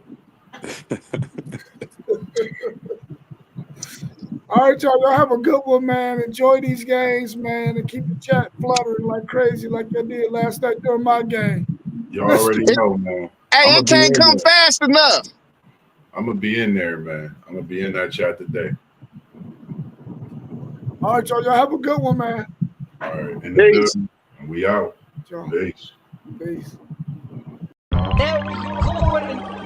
All right, y'all have a good one, man. Enjoy these games, man, and keep the chat fluttering like crazy like I did last night during my game. You already know, man. Hey, I'ma it be can't in come there. fast enough. I'm gonna be in there, man. I'm gonna be in that chat today. All right, y'all. Y'all have a good one, man. All right, in the Peace. building. We out. Y'all. Peace. Peace. Now we recording.